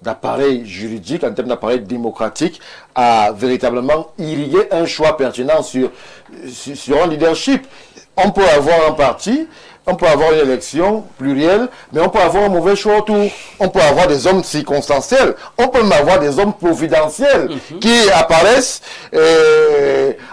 d'appareil juridique, en termes d'appareil démocratique, à véritablement irriguer un choix pertinent sur un leadership. On peut avoir un parti, on peut avoir une élection plurielle, mais on peut avoir un mauvais choix autour. On peut avoir des hommes circonstanciels, on peut même avoir des hommes providentiels qui apparaissent,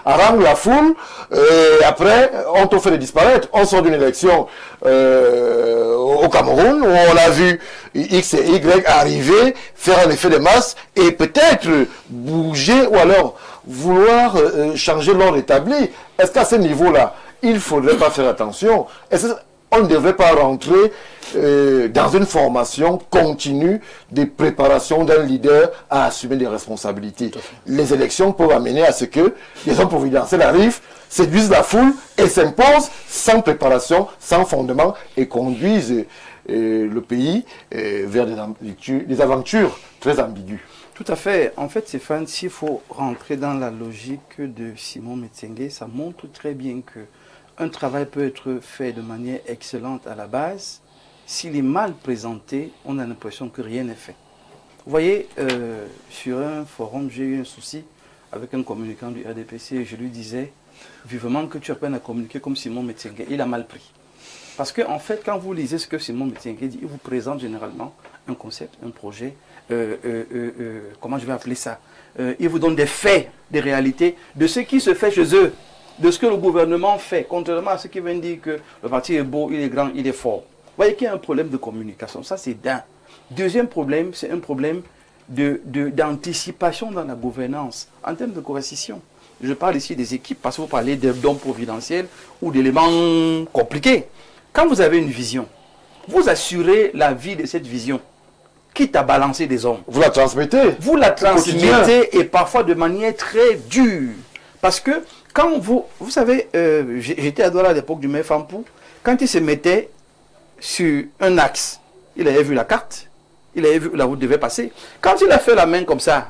haranguent la foule, et après on te fait les disparaître. On sort d'une élection au Cameroun où on a vu X et Y arriver, faire un effet de masse et peut-être bouger ou alors vouloir changer l'ordre établi. Est-ce qu'à ce niveau-là, il ne faudrait pas faire attention? Est-ce qu'on ne devrait pas rentrer dans une formation continue de préparation d'un leader à assumer des responsabilités? Les élections peuvent amener à ce que les hommes providentiels arrivent, séduisent la foule et s'imposent sans préparation, sans fondement et conduisent le pays vers des aventures très ambiguës. Tout à fait. En fait, Stéphane, s'il faut rentrer dans la logique de Simon Metsengue, ça montre très bien que un travail peut être fait de manière excellente à la base. S'il est mal présenté, on a l'impression que rien n'est fait. Vous voyez, sur un forum, j'ai eu un souci avec un communicant du RDPC et je lui disais vivement que tu apprennes à communiquer comme Simon Metsengue. Il a mal pris. Parce que, en fait, quand vous lisez ce que Simon Metsengue dit, il vous présente généralement un concept, un projet, comment je vais appeler ça, il vous donne des faits, des réalités de ce qui se fait chez eux, de ce que le gouvernement fait, contrairement à ceux qui viennent dire que le parti est beau, il est grand, il est fort. Vous voyez qu'il y a un problème de communication, ça c'est d'un. Deuxième problème, c'est un problème d'anticipation dans la gouvernance, en termes de coercition. Je parle ici des équipes, parce que vous parlez d'hommes providentiels ou d'éléments compliqués. Quand vous avez une vision, vous assurez la vie de cette vision, quitte à balancer des hommes. Vous la transmettez. Vous la quotidien. transmettez et parfois de manière très dure. Parce que quand vous savez, j'étais à Douala à l'époque du maire Fampou, quand il se mettait sur un axe, il avait vu la carte, il avait vu où la route devait passer. Quand il a fait la main comme ça,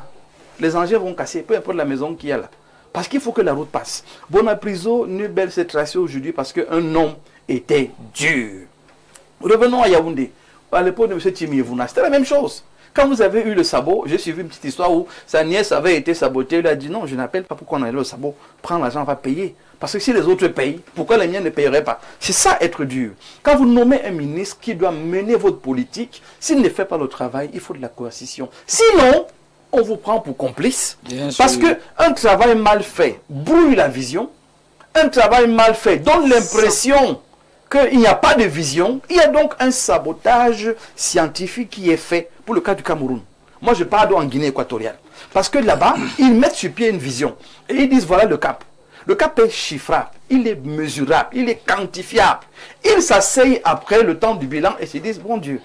les engins vont casser, peu importe la maison qu'il y a là. Parce qu'il faut que la route passe. Bonapriso, Nubel s'est tracé aujourd'hui parce qu'un homme était dur. Revenons à Yaoundé. À l'époque de M. Timi Evuna, c'était la même chose. Quand vous avez eu le sabot, j'ai suivi une petite histoire où sa nièce avait été sabotée. Il a dit non, je n'appelle pas pour qu'on ait le sabot. Prends l'argent, on va payer. Parce que si les autres payent, pourquoi les miens ne payeraient pas? C'est ça être dur. Quand vous nommez un ministre qui doit mener votre politique, s'il ne fait pas le travail, il faut de la coercition. Sinon, on vous prend pour complice. Parce qu'un travail mal fait brouille la vision. Un travail mal fait donne l'impression qu'il n'y a pas de vision. Il y a donc un sabotage scientifique qui est fait pour le cas du Cameroun. Moi, je parle en Guinée équatoriale. Parce que là-bas, ils mettent sur pied une vision. Et ils disent, voilà le cap. Le cap est chiffrable, il est mesurable, il est quantifiable. Ils s'asseyent après le temps du bilan et se disent, bon Dieu,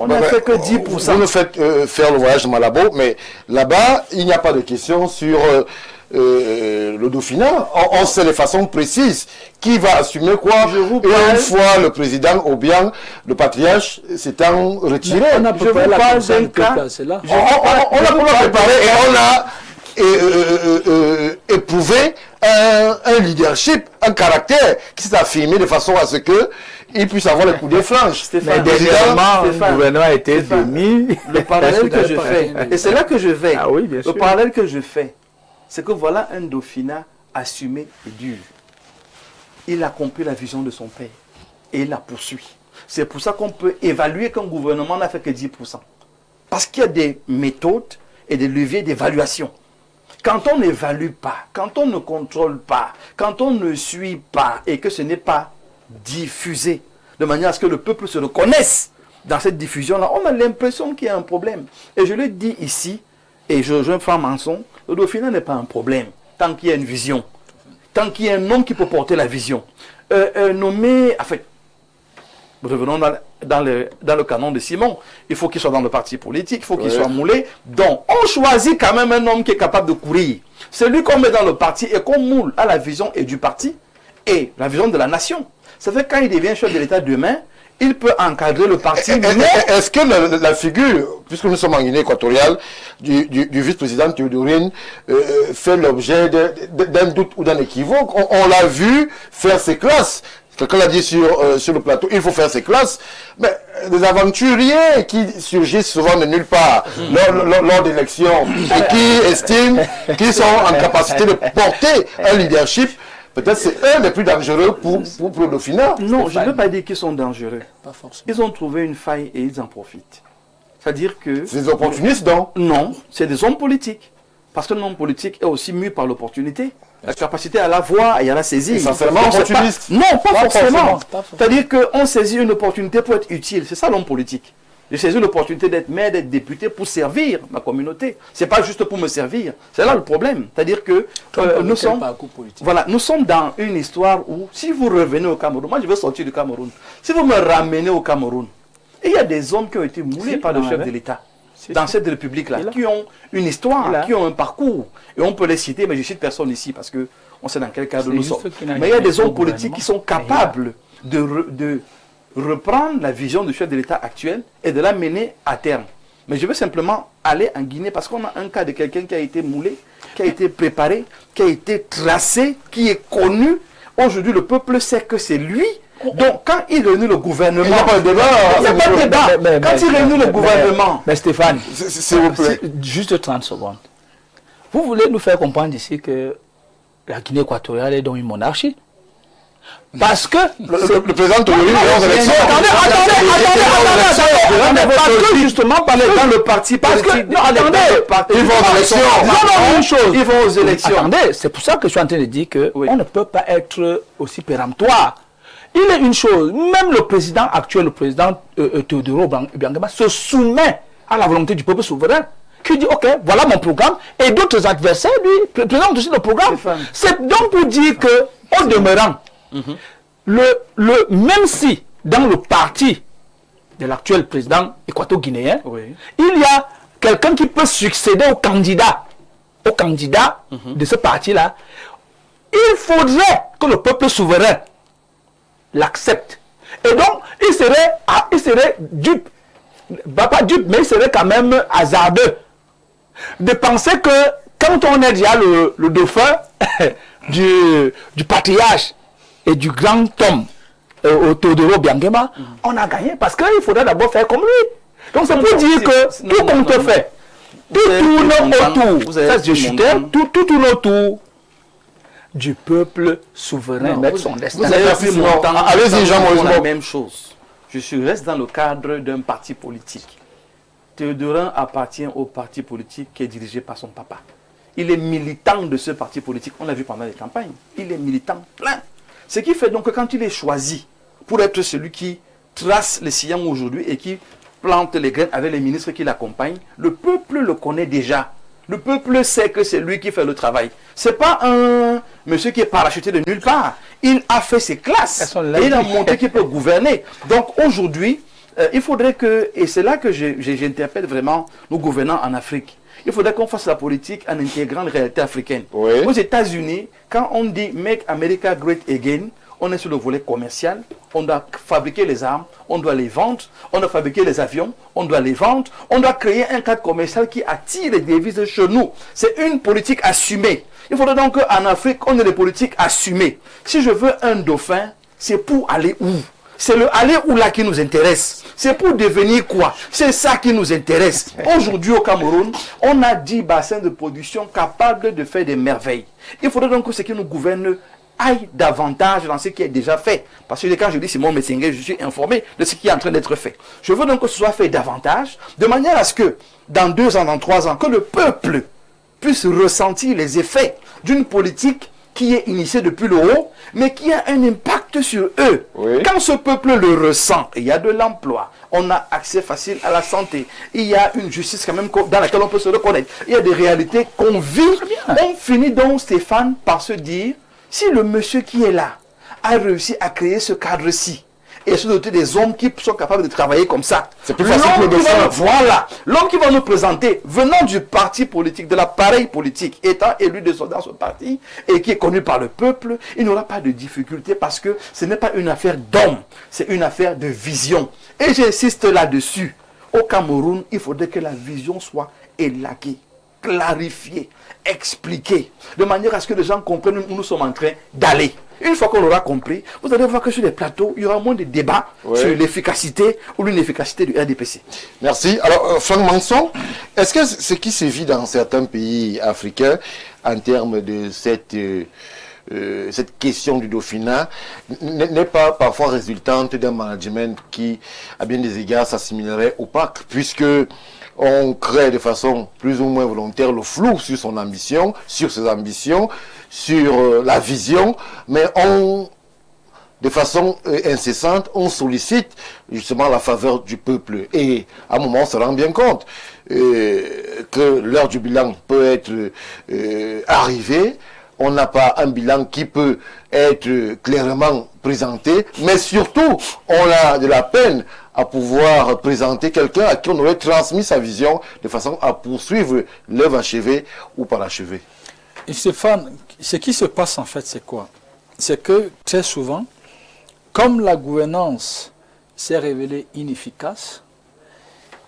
on n'a fait que 10%. Vous nous faites faire le voyage de Malabo, mais là-bas, il n'y a pas de question sur le Dauphinat. On sait les façons précises. Qui va assumer quoi? Et une fois le président ou bien le patriarche s'étant retiré. On a préparé la personne que c'est là. On a préparé et on a éprouvé un leadership, un caractère qui s'est affirmé de façon à ce que il puisse avoir le coup de flanche. Mais dernièrement, le gouvernement a été démis. Le parallèle que je fais, et c'est là que je vais, ah oui, bien sûr. le parallèle que je fais, c'est que voilà un Dauphinat assumé et dur. Il a compris la vision de son père et il la poursuit. C'est pour ça qu'on peut évaluer qu'un gouvernement n'a fait que 10%. Parce qu'il y a des méthodes et des leviers d'évaluation. Quand on n'évalue pas, quand on ne contrôle pas, quand on ne suit pas et que ce n'est pas diffusé de manière à ce que le peuple se reconnaisse dans cette diffusion-là, on a l'impression qu'il y a un problème. Et je le dis ici, et je rejoins Franck Manson, le Dauphinat n'est pas un problème tant qu'il y a une vision, tant qu'il y a un homme qui peut porter la vision. Nommé, en fait, revenons dans le canon de Simon, il faut qu'il soit dans le parti politique, il faut qu'il soit moulé. Donc, on choisit quand même un homme qui est capable de courir. C'est lui qu'on met dans le parti et qu'on moule à la vision et du parti et la vision de la nation. Ça fait que quand il devient chef de l'État demain, il peut encadrer le parti. Est-ce que la figure, puisque nous sommes en Guinée équatoriale, du vice-président Théodorine fait l'objet d'un doute ou d'un équivoque? On l'a vu faire ses classes. Quelqu'un l'a dit sur le plateau, il faut faire ses classes. Mais des aventuriers qui surgissent souvent de nulle part lors d'élections et qui estiment qu'ils sont en capacité de porter un leadership, peut-être c'est eux les plus dangereux pour le Dauphinat. Non, je ne veux pas dire qu'ils sont dangereux. Pas forcément. Ils ont trouvé une faille et ils en profitent. C'est-à-dire que... C'est des opportunistes, donc? Non, c'est des hommes politiques. Parce qu'un homme politique est aussi mû par l'opportunité. La capacité à la voir et à la saisir. Essentiellement opportuniste. Non, pas forcément. C'est-à-dire qu'on saisit une opportunité pour être utile. C'est ça l'homme politique. Je saisis l'opportunité d'être maire, d'être député pour servir ma communauté. C'est pas juste pour me servir. C'est là le problème. C'est-à-dire que nous sommes dans une histoire où, si vous revenez au Cameroun, moi je veux sortir du Cameroun. Si vous me ramenez au Cameroun, il y a des hommes qui ont été moulés par le chef de l'État dans cette république-là, qui ont une histoire, qui ont un parcours. Et on peut les citer, mais je ne cite personne ici parce qu'on sait dans quel cadre nous sommes. Mais il y a des hommes politiques qui sont capables de reprendre la vision du chef de l'État actuel et de la mener à terme. Mais je veux simplement aller en Guinée parce qu'on a un cas de quelqu'un qui a été moulé, qui a été préparé, qui a été tracé, qui est connu. Aujourd'hui, le peuple sait que c'est lui. Donc, quand il réunit le gouvernement... Il n'y a pas de débat. Il n'y a pas de débat. Quand il réunit le gouvernement... Mais Stéphane, s'il vous plaît, juste 30 secondes. Vous voulez nous faire comprendre ici que la Guinée équatoriale est donc une monarchie? Parce que le président Théodorine est aux élections. Attendez, parce que justement, dans le parti politique, ils vont aux élections. Ils vont aux élections. Attendez, c'est pour ça que je suis en train de dire qu'on ne peut pas être aussi péremptoire. Il est une chose, même le président actuel, le président Théodoro Obiangema, se soumet à la volonté du peuple souverain, qui dit, ok, voilà mon programme, et d'autres adversaires, lui, présentent aussi le programme. C'est donc pour dire que, au demeurant, même si dans le parti de l'actuel président équato-guinéen, Oui. il y a quelqu'un qui peut succéder au candidat de ce parti-là. Il faudrait que le peuple souverain l'accepte. Et donc, il serait dupe, pas dupe, mais il serait quand même hasardeux de penser que quand on est déjà le dauphin du patriarche et du grand homme Teodoro Biangema, on a gagné parce qu'il faudrait d'abord faire comme lui. Donc c'est pour dire que tout compte fait, tout tourne autour, ça je suis tout tourne autour du peuple souverain, mettre son destin. Vous avez vu mon temps, allez-y, Jean-Maurice. la même chose. Reste dans le cadre d'un parti politique. Théodorin appartient au parti politique qui est dirigé par son papa. Il est militant de ce parti politique. On l'a vu pendant les campagnes. Il est militant plein. Ce qui fait donc que quand il est choisi pour être celui qui trace les sillons aujourd'hui et qui plante les graines avec les ministres qui l'accompagnent, le peuple le connaît déjà. Le peuple sait que c'est lui qui fait le travail. Ce n'est pas un monsieur qui est parachuté de nulle part. Il a fait ses classes. Et il a montré qu'il peut gouverner. Donc aujourd'hui, il faudrait que, et c'est là que j'interpelle vraiment nos gouvernants en Afrique, il faudrait qu'on fasse la politique en intégrant les réalités africaines. Oui. Aux États-Unis, quand on dit « Make America Great Again », on est sur le volet commercial, on doit fabriquer les armes, on doit les vendre, on doit fabriquer les avions, on doit les vendre, on doit créer un cadre commercial qui attire les devises chez nous. C'est une politique assumée. Il faudrait donc qu'en Afrique, on ait des politiques assumées. Si je veux un dauphin, c'est pour aller où? C'est le aller où là qui nous intéresse. C'est pour devenir quoi? C'est ça qui nous intéresse. Aujourd'hui au Cameroun, on a 10 bassins de production capables de faire des merveilles. Il faudrait donc que ce qui nous gouverne aille davantage dans ce qui est déjà fait. Parce que quand je dis Simon Messingué, je suis informé de ce qui est en train d'être fait. Je veux donc que ce soit fait davantage, de manière à ce que dans 2 ans, dans 3 ans, que le peuple puisse ressentir les effets d'une politique qui est initiée depuis le haut, mais qui a un impact sur eux. Oui. Quand ce peuple le ressent, il y a de l'emploi, on a accès facile à la santé, il y a une justice quand même dans laquelle on peut se reconnaître, il y a des réalités qu'on vit. On finit donc, Stéphane, par se dire, si le monsieur qui est là a réussi à créer ce cadre-ci, et se doter des hommes qui sont capables de travailler comme ça. C'est plus facile L'homme que de qui va faire. nous- Voilà. L'homme qui va nous présenter, venant du parti politique, de l'appareil politique, étant élu dans ce parti, et qui est connu par le peuple, il n'aura pas de difficulté parce que ce n'est pas une affaire d'homme, c'est une affaire de vision. Et j'insiste là-dessus. Au Cameroun, il faudrait que la vision soit élaguée, clarifiée, expliquée, de manière à ce que les gens comprennent où nous sommes en train d'aller. Une fois qu'on l'aura compris, vous allez voir que sur les plateaux, il y aura moins de débats sur l'efficacité ou l'inefficacité du RDPC. Merci. Alors, Franck Manson, est-ce que ce qui se vit dans certains pays africains en termes de cette question du dauphinat n'est pas parfois résultante d'un management qui, à bien des égards, s'assimilerait opaque, puisque on crée de façon plus ou moins volontaire le flou sur son ambition, sur ses ambitions, sur la vision, mais de façon incessante, on sollicite justement la faveur du peuple. Et à un moment, on se rend bien compte que l'heure du bilan peut être arrivée. On n'a pas un bilan qui peut être clairement présenté, mais surtout, on a de la peine à pouvoir présenter quelqu'un à qui on aurait transmis sa vision de façon à poursuivre l'œuvre achevée ou parachevée. Et Stéphane, ce qui se passe en fait, c'est quoi? C'est que très souvent, comme la gouvernance s'est révélée inefficace,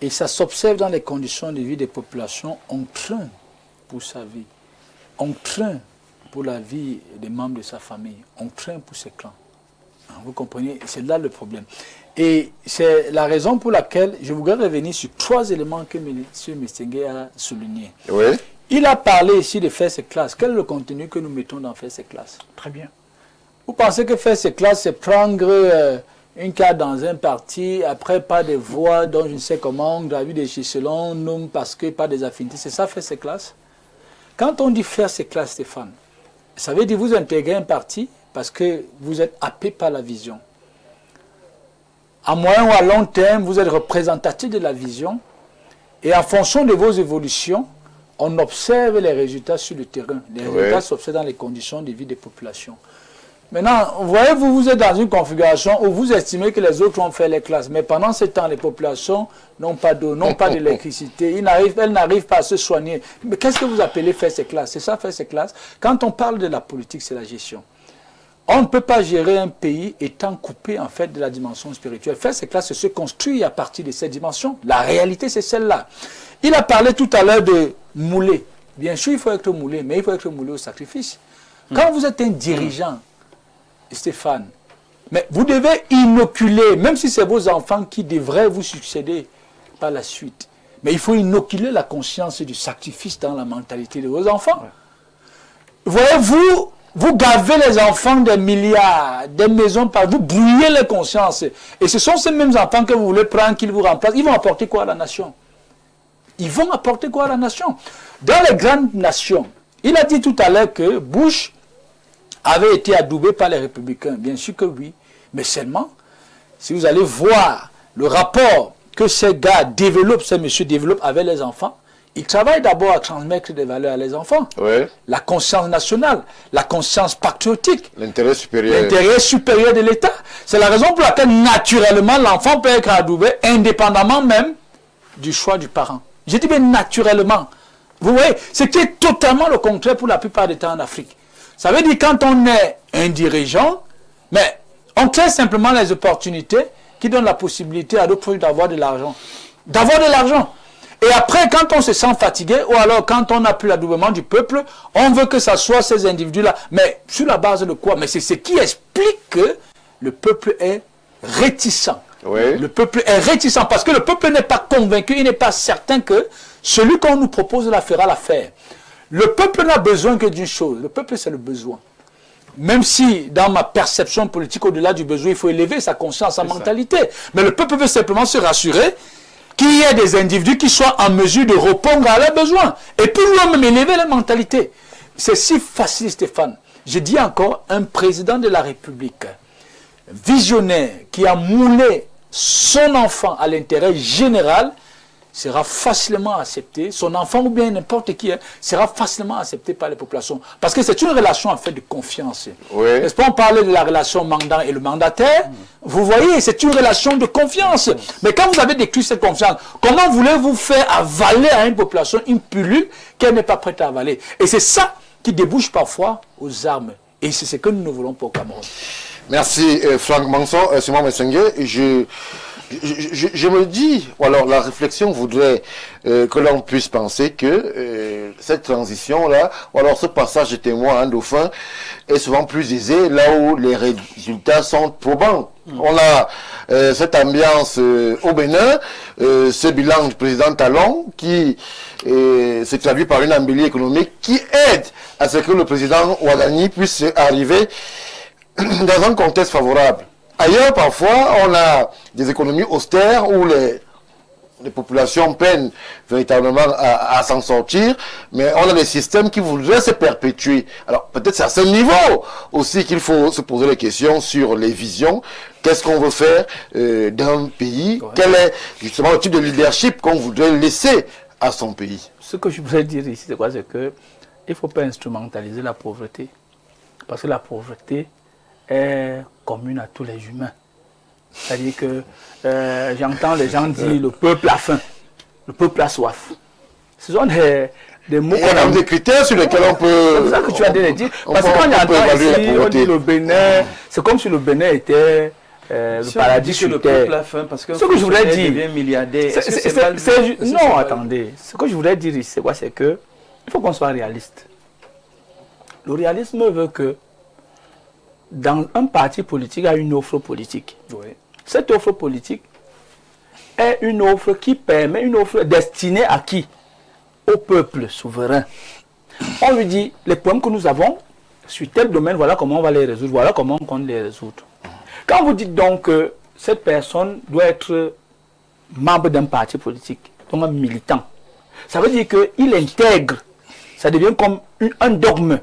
et ça s'observe dans les conditions de vie des populations, on craint pour sa vie, on craint pour la vie des membres de sa famille, on craint pour ses clans. Vous comprenez? C'est là le problème. Et c'est la raison pour laquelle je voudrais revenir sur 3 éléments que M. Messingué a soulignés. Oui. Il a parlé ici de faire ses classes. Quel est le contenu que nous mettons dans faire ses classes? Très bien. Vous pensez que faire ses classes, c'est prendre une carte dans un parti, après pas de voix, dont je ne sais comment, gravir des échelons, non parce que pas des affinités. C'est ça faire ses classes? Quand on dit faire ses classes, Stéphane, ça veut dire vous intégrer un parti parce que vous êtes happé par la vision. À moyen ou à long terme, vous êtes représentatif de la vision et en fonction de vos évolutions, on observe les résultats sur le terrain. Les résultats s'observent dans les conditions de vie des populations. Maintenant, vous voyez, vous êtes dans une configuration où vous estimez que les autres ont fait les classes. Mais pendant ce temps, les populations n'ont pas d'eau, n'ont pas d'électricité. Elles n'arrivent pas à se soigner. Mais qu'est-ce que vous appelez faire ces classes? C'est ça, faire ces classes. Quand on parle de la politique, c'est la gestion. On ne peut pas gérer un pays étant coupé en fait de la dimension spirituelle. Faire ces classes, c'est se construire à partir de cette dimension. La réalité, c'est celle-là. Il a parlé tout à l'heure de mouler. Bien sûr, il faut être moulé, mais il faut être moulé au sacrifice. Quand vous êtes un dirigeant, Stéphane, mais vous devez inoculer, même si c'est vos enfants qui devraient vous succéder par la suite, mais il faut inoculer la conscience du sacrifice dans la mentalité de vos enfants. Voyez-vous, vous gavez les enfants des milliards, des maisons, vous brouillez les consciences. Et ce sont ces mêmes enfants que vous voulez prendre, qu'ils vous remplacent. Ils vont apporter quoi à la nation? Ils vont apporter quoi à la nation? Dans les grandes nations, il a dit tout à l'heure que Bush avait été adoubé par les républicains. Bien sûr que oui. Mais seulement, si vous allez voir le rapport que ces gars développent, ces messieurs développent avec les enfants, ils travaillent d'abord à transmettre des valeurs à les enfants. Oui. La conscience nationale, la conscience patriotique. L'intérêt supérieur. L'intérêt supérieur de l'État. C'est la raison pour laquelle, naturellement, l'enfant peut être adoubé, indépendamment même du choix du parent. Je dis bien naturellement. Vous voyez, ce qui est totalement le contraire pour la plupart des temps en Afrique. Ça veut dire quand on est un dirigeant, mais on crée simplement les opportunités qui donnent la possibilité à d'autres d'avoir de l'argent. D'avoir de l'argent. Et après, quand on se sent fatigué, ou alors quand on n'a plus l'adoubement du peuple, on veut que ça soit ces individus-là. Mais sur la base de quoi? Mais c'est ce qui explique que le peuple est réticent. Oui. Le peuple est réticent parce que le peuple n'est pas convaincu, il n'est pas certain que celui qu'on nous propose la fera l'affaire. Le peuple n'a besoin que d'une chose. Le peuple, c'est le besoin. Même si, dans ma perception politique, au-delà du besoin, il faut élever sa conscience, sa mentalité. Mais le peuple veut simplement se rassurer qu'il y ait des individus qui soient en mesure de répondre à leurs besoins. Et puis, lui-même élever la mentalité. C'est si facile, Stéphane. Je dis encore, un président de la République, visionnaire, qui a moulé son enfant à l'intérêt général, sera facilement accepté, son enfant ou bien n'importe qui sera facilement accepté par les populations. Parce que c'est une relation en fait de confiance. Oui. N'est-ce pas, on parlait de la relation mandant et le mandataire. Vous voyez, c'est une relation de confiance. Mais quand vous avez décrit cette confiance, comment voulez-vous faire avaler à une population une pilule qu'elle n'est pas prête à avaler? Et c'est ça qui débouche parfois aux armes. Et c'est ce que nous ne voulons pas au Cameroun. Merci Franck Manson, Simon Messengue. Je me dis, ou alors la réflexion voudrait que l'on puisse penser que cette transition-là, ou alors ce passage de témoin à un dauphin est souvent plus aisé là où les résultats sont probants. On a cette ambiance au Bénin, ce bilan du président Talon qui se traduit par une embellie économique qui aide à ce que le président Ouadani puisse arriver dans un contexte favorable. Ailleurs, parfois, on a des économies austères où les populations peinent véritablement à s'en sortir, mais on a des systèmes qui voudraient se perpétuer. Alors, peut-être c'est à ce niveau aussi qu'il faut se poser les questions sur les visions. Qu'est-ce qu'on veut faire d'un pays? Quel est justement le type de leadership qu'on voudrait laisser à son pays? Ce que je voudrais dire ici, c'est quoi? C'est qu'il ne faut pas instrumentaliser la pauvreté. Parce que la pauvreté est commune à tous les humains. C'est-à-dire que j'entends les gens dire le peuple a faim, le peuple a soif. Ce sont des mots qu'on a des critères sur lesquels on peut... C'est ça que tu as dit. Parce que quand on entend ici, on dit le Bénin, c'est comme si le Bénin était le paradis sur le terre. peuple a faim parce que ce que je voudrais dire... milliardaire. Non, attendez. Ce que je voudrais dire ici, c'est quoi? C'est que il faut qu'on soit réaliste. Le réalisme veut que dans un parti politique, il y a une offre politique. Oui. Cette offre politique est une offre qui permet, une offre destinée à qui? Au peuple souverain. On lui dit, les problèmes que nous avons sur tel domaine, voilà comment on va les résoudre, voilà comment on compte les résoudre. Quand vous dites donc que cette personne doit être membre d'un parti politique, donc un militant, ça veut dire qu'il intègre, ça devient comme un dogme.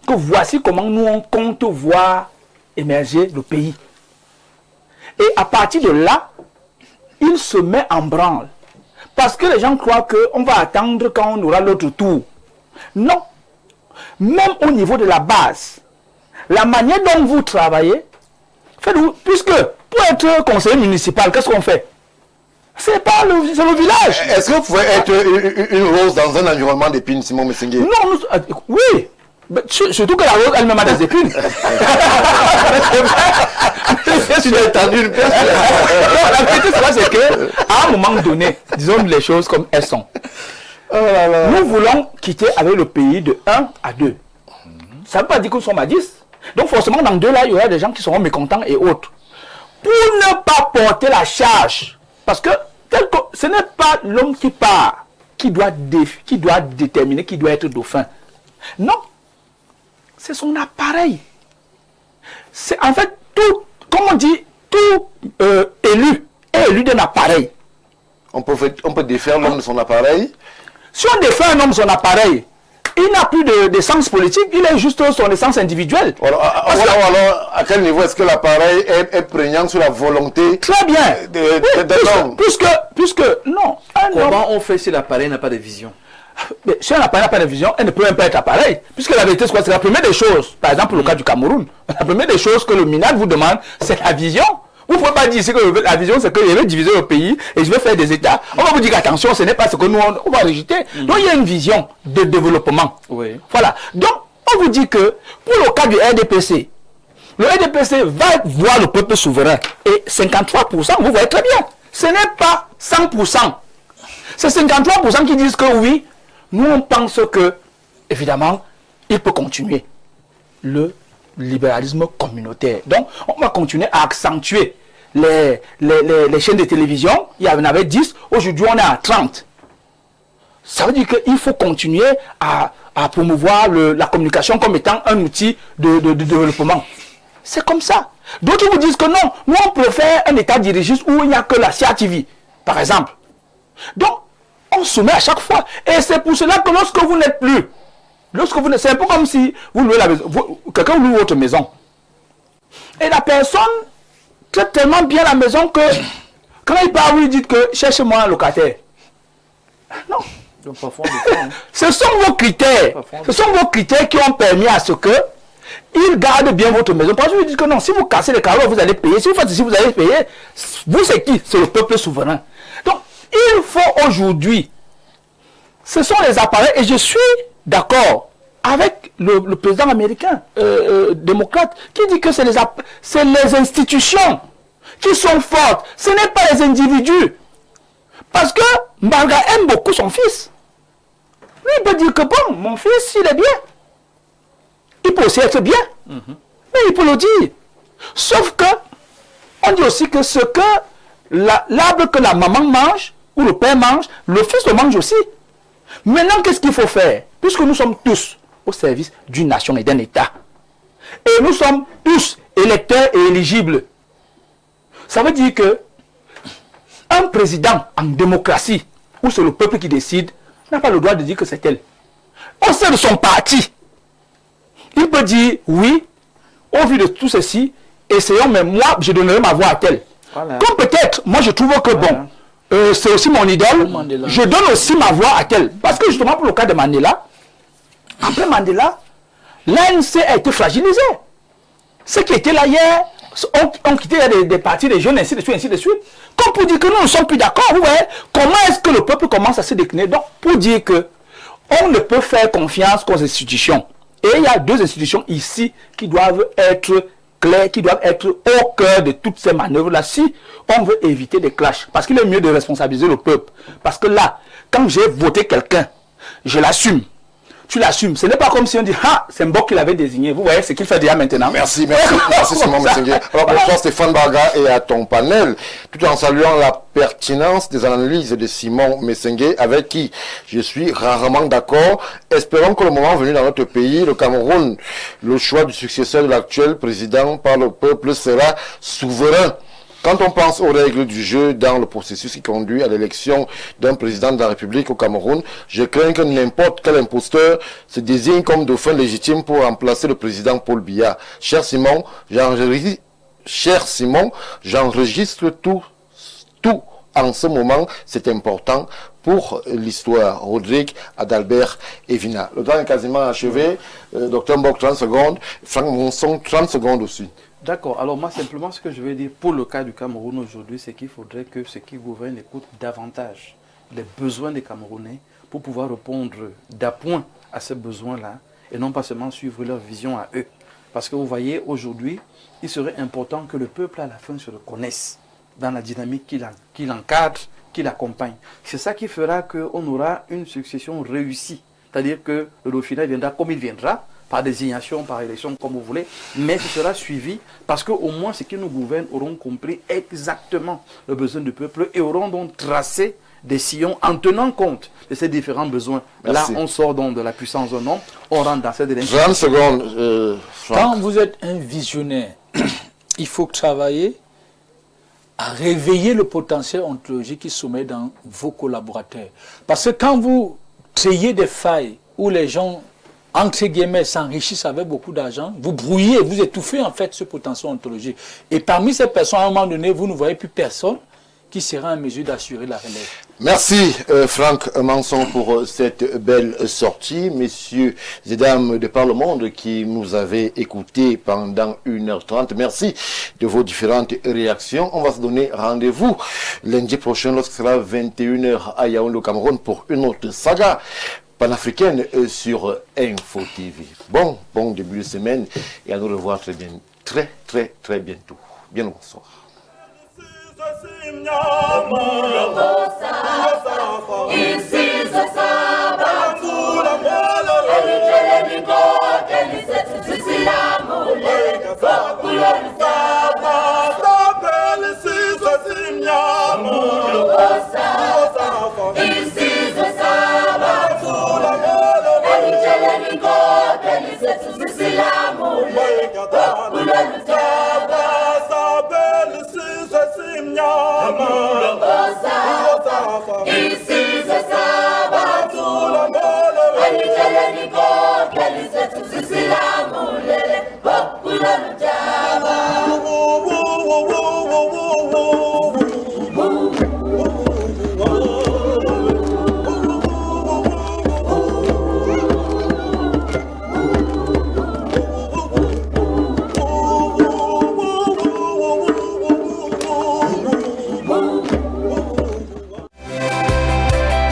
Que voici comment nous on compte voir émerger le pays. Et à partir de là, il se met en branle. Parce que les gens croient qu'on va attendre quand on aura l'autre tour. Non. Même au niveau de la base, la manière dont vous travaillez, puisque pour être conseiller municipal, qu'est-ce qu'on fait? C'est le village. Est-ce que vous pouvez être une rose dans un environnement d'épines, Simon Messengue? Non, oui. Surtout que la rose elle-même a des épines. Tu as entendu une pièce. La vérité, c'est qu'à un moment donné, disons les choses comme elles sont. Oh là là. Nous voulons quitter avec le pays de 1 à 2. Ça ne veut pas dire que nous sommes à 10. Donc forcément, dans 2 là, il y aura des gens qui seront mécontents et autres. Pour ne pas porter la charge, parce que ce n'est pas l'homme qui part, qui doit déterminer, qui doit être dauphin. Non. C'est son appareil. C'est en fait tout, comme on dit, tout élu est élu d'un appareil. On peut défaire l'homme de son appareil. Si on défait un homme de son appareil, il n'a plus d'essence politique, il est juste son essence individuelle. Alors, à quel niveau est-ce que l'appareil est prégnant sur la volonté? Très bien. De l'homme? Puisque, non. Comment on fait si l'appareil n'a pas de vision? Mais si un appareil n'a pas de vision, elle ne peut même pas être appareil. Puisque la vérité, c'est la première des choses. Par exemple, le cas du Cameroun, la première des choses que le MINAD vous demande, c'est la vision. Vous ne pouvez pas dire ici que la vision, c'est que je vais diviser le pays et je vais faire des États. On va vous dire attention, ce n'est pas ce que nous, on va rejeter. Donc, il y a une vision de développement. Oui. Voilà. Donc, on vous dit que pour le cas du RDPC, le RDPC va voir le peuple souverain. Et 53%, vous voyez très bien, ce n'est pas 100%. C'est 53% qui disent que oui, nous on pense que, évidemment, il peut continuer le libéralisme communautaire. Donc, on va continuer à accentuer les chaînes de télévision. Il y en avait 10, aujourd'hui on est à 30. Ça veut dire qu'il faut continuer à promouvoir la communication comme étant un outil de développement. C'est comme ça. D'autres vous disent que non, nous on préfère un état dirigiste où il n'y a que la CATV, par exemple. Donc, on soumet à chaque fois. Et c'est pour cela que lorsque vous n'êtes plus, c'est un peu comme si vous louez la maison, quelqu'un loue votre maison. Et la personne traite tellement bien la maison que quand il part, vous lui dites que cherchez-moi un locataire. Non. Donc, parfois, Ce sont vos critères. Ce sont vos critères qui ont permis à ce que il garde bien votre maison. Parce que vous dites que non, si vous cassez les carreaux, vous allez payer. Si vous faites ici, vous allez payer. Vous, c'est qui? C'est le peuple souverain. Donc, il faut aujourd'hui, ce sont les appareils, et je suis d'accord avec le président américain, démocrate, qui dit que c'est les institutions qui sont fortes, ce n'est pas les individus. Parce que Mbarga aime beaucoup son fils. Lui, il peut dire que bon, mon fils, il est bien. Il peut aussi être bien. Mais il peut le dire. Sauf que, on dit aussi que ce que l'arbre que la maman mange, ou le père mange, le fils le mange aussi. Maintenant, qu'est-ce qu'il faut faire? Puisque nous sommes tous au service d'une nation et d'un État. Et nous sommes tous électeurs et éligibles. Ça veut dire que un président en démocratie, où c'est le peuple qui décide, n'a pas le droit de dire que c'est elle. Au sein de son parti, il peut dire oui, au vu de tout ceci, essayons, mais moi, je donnerai ma voix à tel. Voilà. Comme peut-être, moi je trouve que bon, c'est aussi mon idole, je donne aussi ma voix à tel. Parce que justement, pour le cas de Mandela, après Mandela, l'ANC a été fragilisé. Ceux qui étaient là hier ont quitté des partis, des jeunes, ainsi de suite, ainsi de suite. Comme pour dire que nous ne sommes plus d'accord, vous voyez, comment est-ce que le peuple commence à se décliner? Donc, pour dire que on ne peut faire confiance qu'aux institutions. Et il y a deux institutions ici qui doivent être claires, qui doivent être au cœur de toutes ces manœuvres-là, si on veut éviter des clashs. Parce qu'il est mieux de responsabiliser le peuple. Parce que là, quand j'ai voté quelqu'un, je l'assume. Tu l'assumes. Ce n'est pas comme si on dit, ah, c'est Mbok qui l'avait désigné. Vous voyez ce qu'il fait déjà maintenant. Merci Simon Messengue. Alors bonsoir Stéphane Barga et à ton panel, tout en saluant la pertinence des analyses de Simon Messengue, avec qui je suis rarement d'accord. Espérons que le moment venu dans notre pays, le Cameroun, le choix du successeur de l'actuel président par le peuple sera souverain. Quand on pense aux règles du jeu dans le processus qui conduit à l'élection d'un président de la République au Cameroun, je crains que n'importe quel imposteur se désigne comme dauphin légitime pour remplacer le président Paul Biya. Cher Simon, j'enregistre tout en ce moment, c'est important pour l'histoire. Rodrigue, Adalbert et Vina. Le temps est quasiment achevé. Docteur Mbok, 30 secondes. Franck Monson, 30 secondes aussi. D'accord. Alors moi, simplement, ce que je veux dire pour le cas du Cameroun aujourd'hui, c'est qu'il faudrait que ceux qui gouvernent écoutent davantage les besoins des Camerounais pour pouvoir répondre d'appoint à ces besoins-là et non pas seulement suivre leur vision à eux. Parce que vous voyez, aujourd'hui, il serait important que le peuple à la fin se reconnaisse dans la dynamique qu'il encadre, qu'il accompagne. C'est ça qui fera qu'on aura une succession réussie. C'est-à-dire que le Dauphiné viendra comme il viendra, par désignation, par élection, comme vous voulez, mais ce sera suivi parce qu'au moins ceux qui nous gouvernent auront compris exactement le besoin du peuple et auront donc tracé des sillons en tenant compte de ces différents besoins. Merci. Là, on sort donc de la puissance d'un homme, on rentre dans cette dynamique. 30 secondes. Quand vous êtes un visionnaire, il faut travailler à réveiller le potentiel ontologique qui sommeille dans vos collaborateurs. Parce que quand vous créez des failles où les gens, entre guillemets, s'enrichissent avec beaucoup d'argent, vous brouillez, vous étouffez en fait ce potentiel ontologique. Et parmi ces personnes, à un moment donné, vous ne voyez plus personne qui sera en mesure d'assurer la relève. Merci Franck Manson pour cette belle sortie. Messieurs et dames de par le monde qui nous avez écoutés pendant 1h30, merci de vos différentes réactions. On va se donner rendez-vous lundi prochain lorsque ce sera 21h à Yaoundé au Cameroun pour une autre saga panafricaine sur Info TV. Bon début de semaine et à nous revoir très bientôt. Bien bonsoir. Nyama